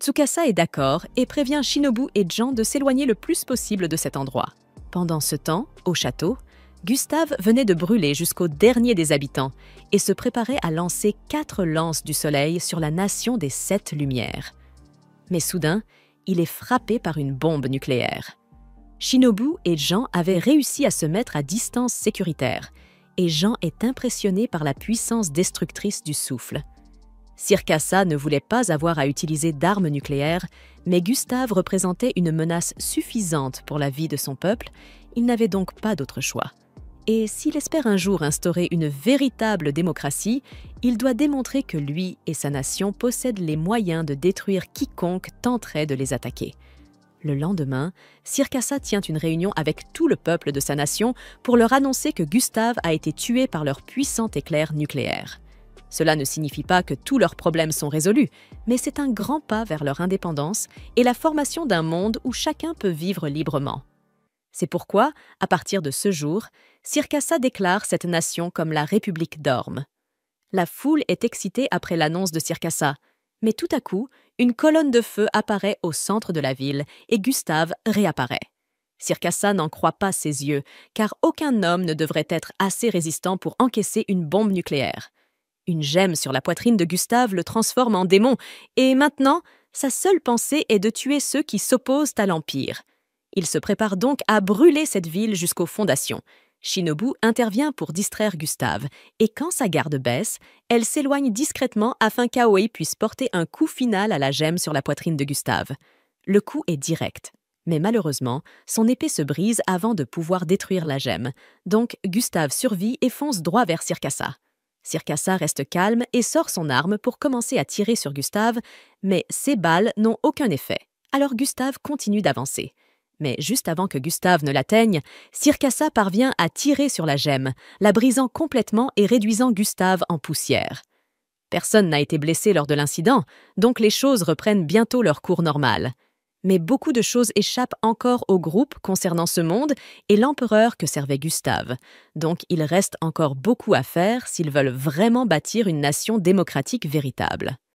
Tsukasa est d'accord et prévient Shinobu et Jean de s'éloigner le plus possible de cet endroit. Pendant ce temps, au château, Gustave venait de brûler jusqu'au dernier des habitants et se préparait à lancer 4 lances du soleil sur la nation des 7 Lumières. Mais soudain, il est frappé par une bombe nucléaire. Shinobu et Jean avaient réussi à se mettre à distance sécuritaire et Jean est impressionné par la puissance destructrice du souffle. Sirkassa ne voulait pas avoir à utiliser d'armes nucléaires, mais Gustave représentait une menace suffisante pour la vie de son peuple, il n'avait donc pas d'autre choix. Et s'il espère un jour instaurer une véritable démocratie, il doit démontrer que lui et sa nation possèdent les moyens de détruire quiconque tenterait de les attaquer. Le lendemain, Sirkassa tient une réunion avec tout le peuple de sa nation pour leur annoncer que Gustave a été tué par leur puissant éclair nucléaire. Cela ne signifie pas que tous leurs problèmes sont résolus, mais c'est un grand pas vers leur indépendance et la formation d'un monde où chacun peut vivre librement. C'est pourquoi, à partir de ce jour, Sirkassa déclare cette nation comme la République d'Orme. La foule est excitée après l'annonce de Sirkassa, mais tout à coup, une colonne de feu apparaît au centre de la ville et Gustave réapparaît. Sirkassa n'en croit pas ses yeux, car aucun homme ne devrait être assez résistant pour encaisser une bombe nucléaire. Une gemme sur la poitrine de Gustave le transforme en démon, et maintenant, sa seule pensée est de tuer ceux qui s'opposent à l'Empire. Il se prépare donc à brûler cette ville jusqu'aux fondations. Shinobu intervient pour distraire Gustave, et quand sa garde baisse, elle s'éloigne discrètement afin qu'Aoi puisse porter un coup final à la gemme sur la poitrine de Gustave. Le coup est direct, mais malheureusement, son épée se brise avant de pouvoir détruire la gemme, donc Gustave survit et fonce droit vers Sirkassa. Sirkassa reste calme et sort son arme pour commencer à tirer sur Gustave, mais ses balles n'ont aucun effet, alors Gustave continue d'avancer. Mais juste avant que Gustave ne l'atteigne, Sirkassa parvient à tirer sur la gemme, la brisant complètement et réduisant Gustave en poussière. Personne n'a été blessé lors de l'incident, donc les choses reprennent bientôt leur cours normal. Mais beaucoup de choses échappent encore au groupe concernant ce monde et l'empereur que servait Gustave. Donc il reste encore beaucoup à faire s'ils veulent vraiment bâtir une nation démocratique véritable.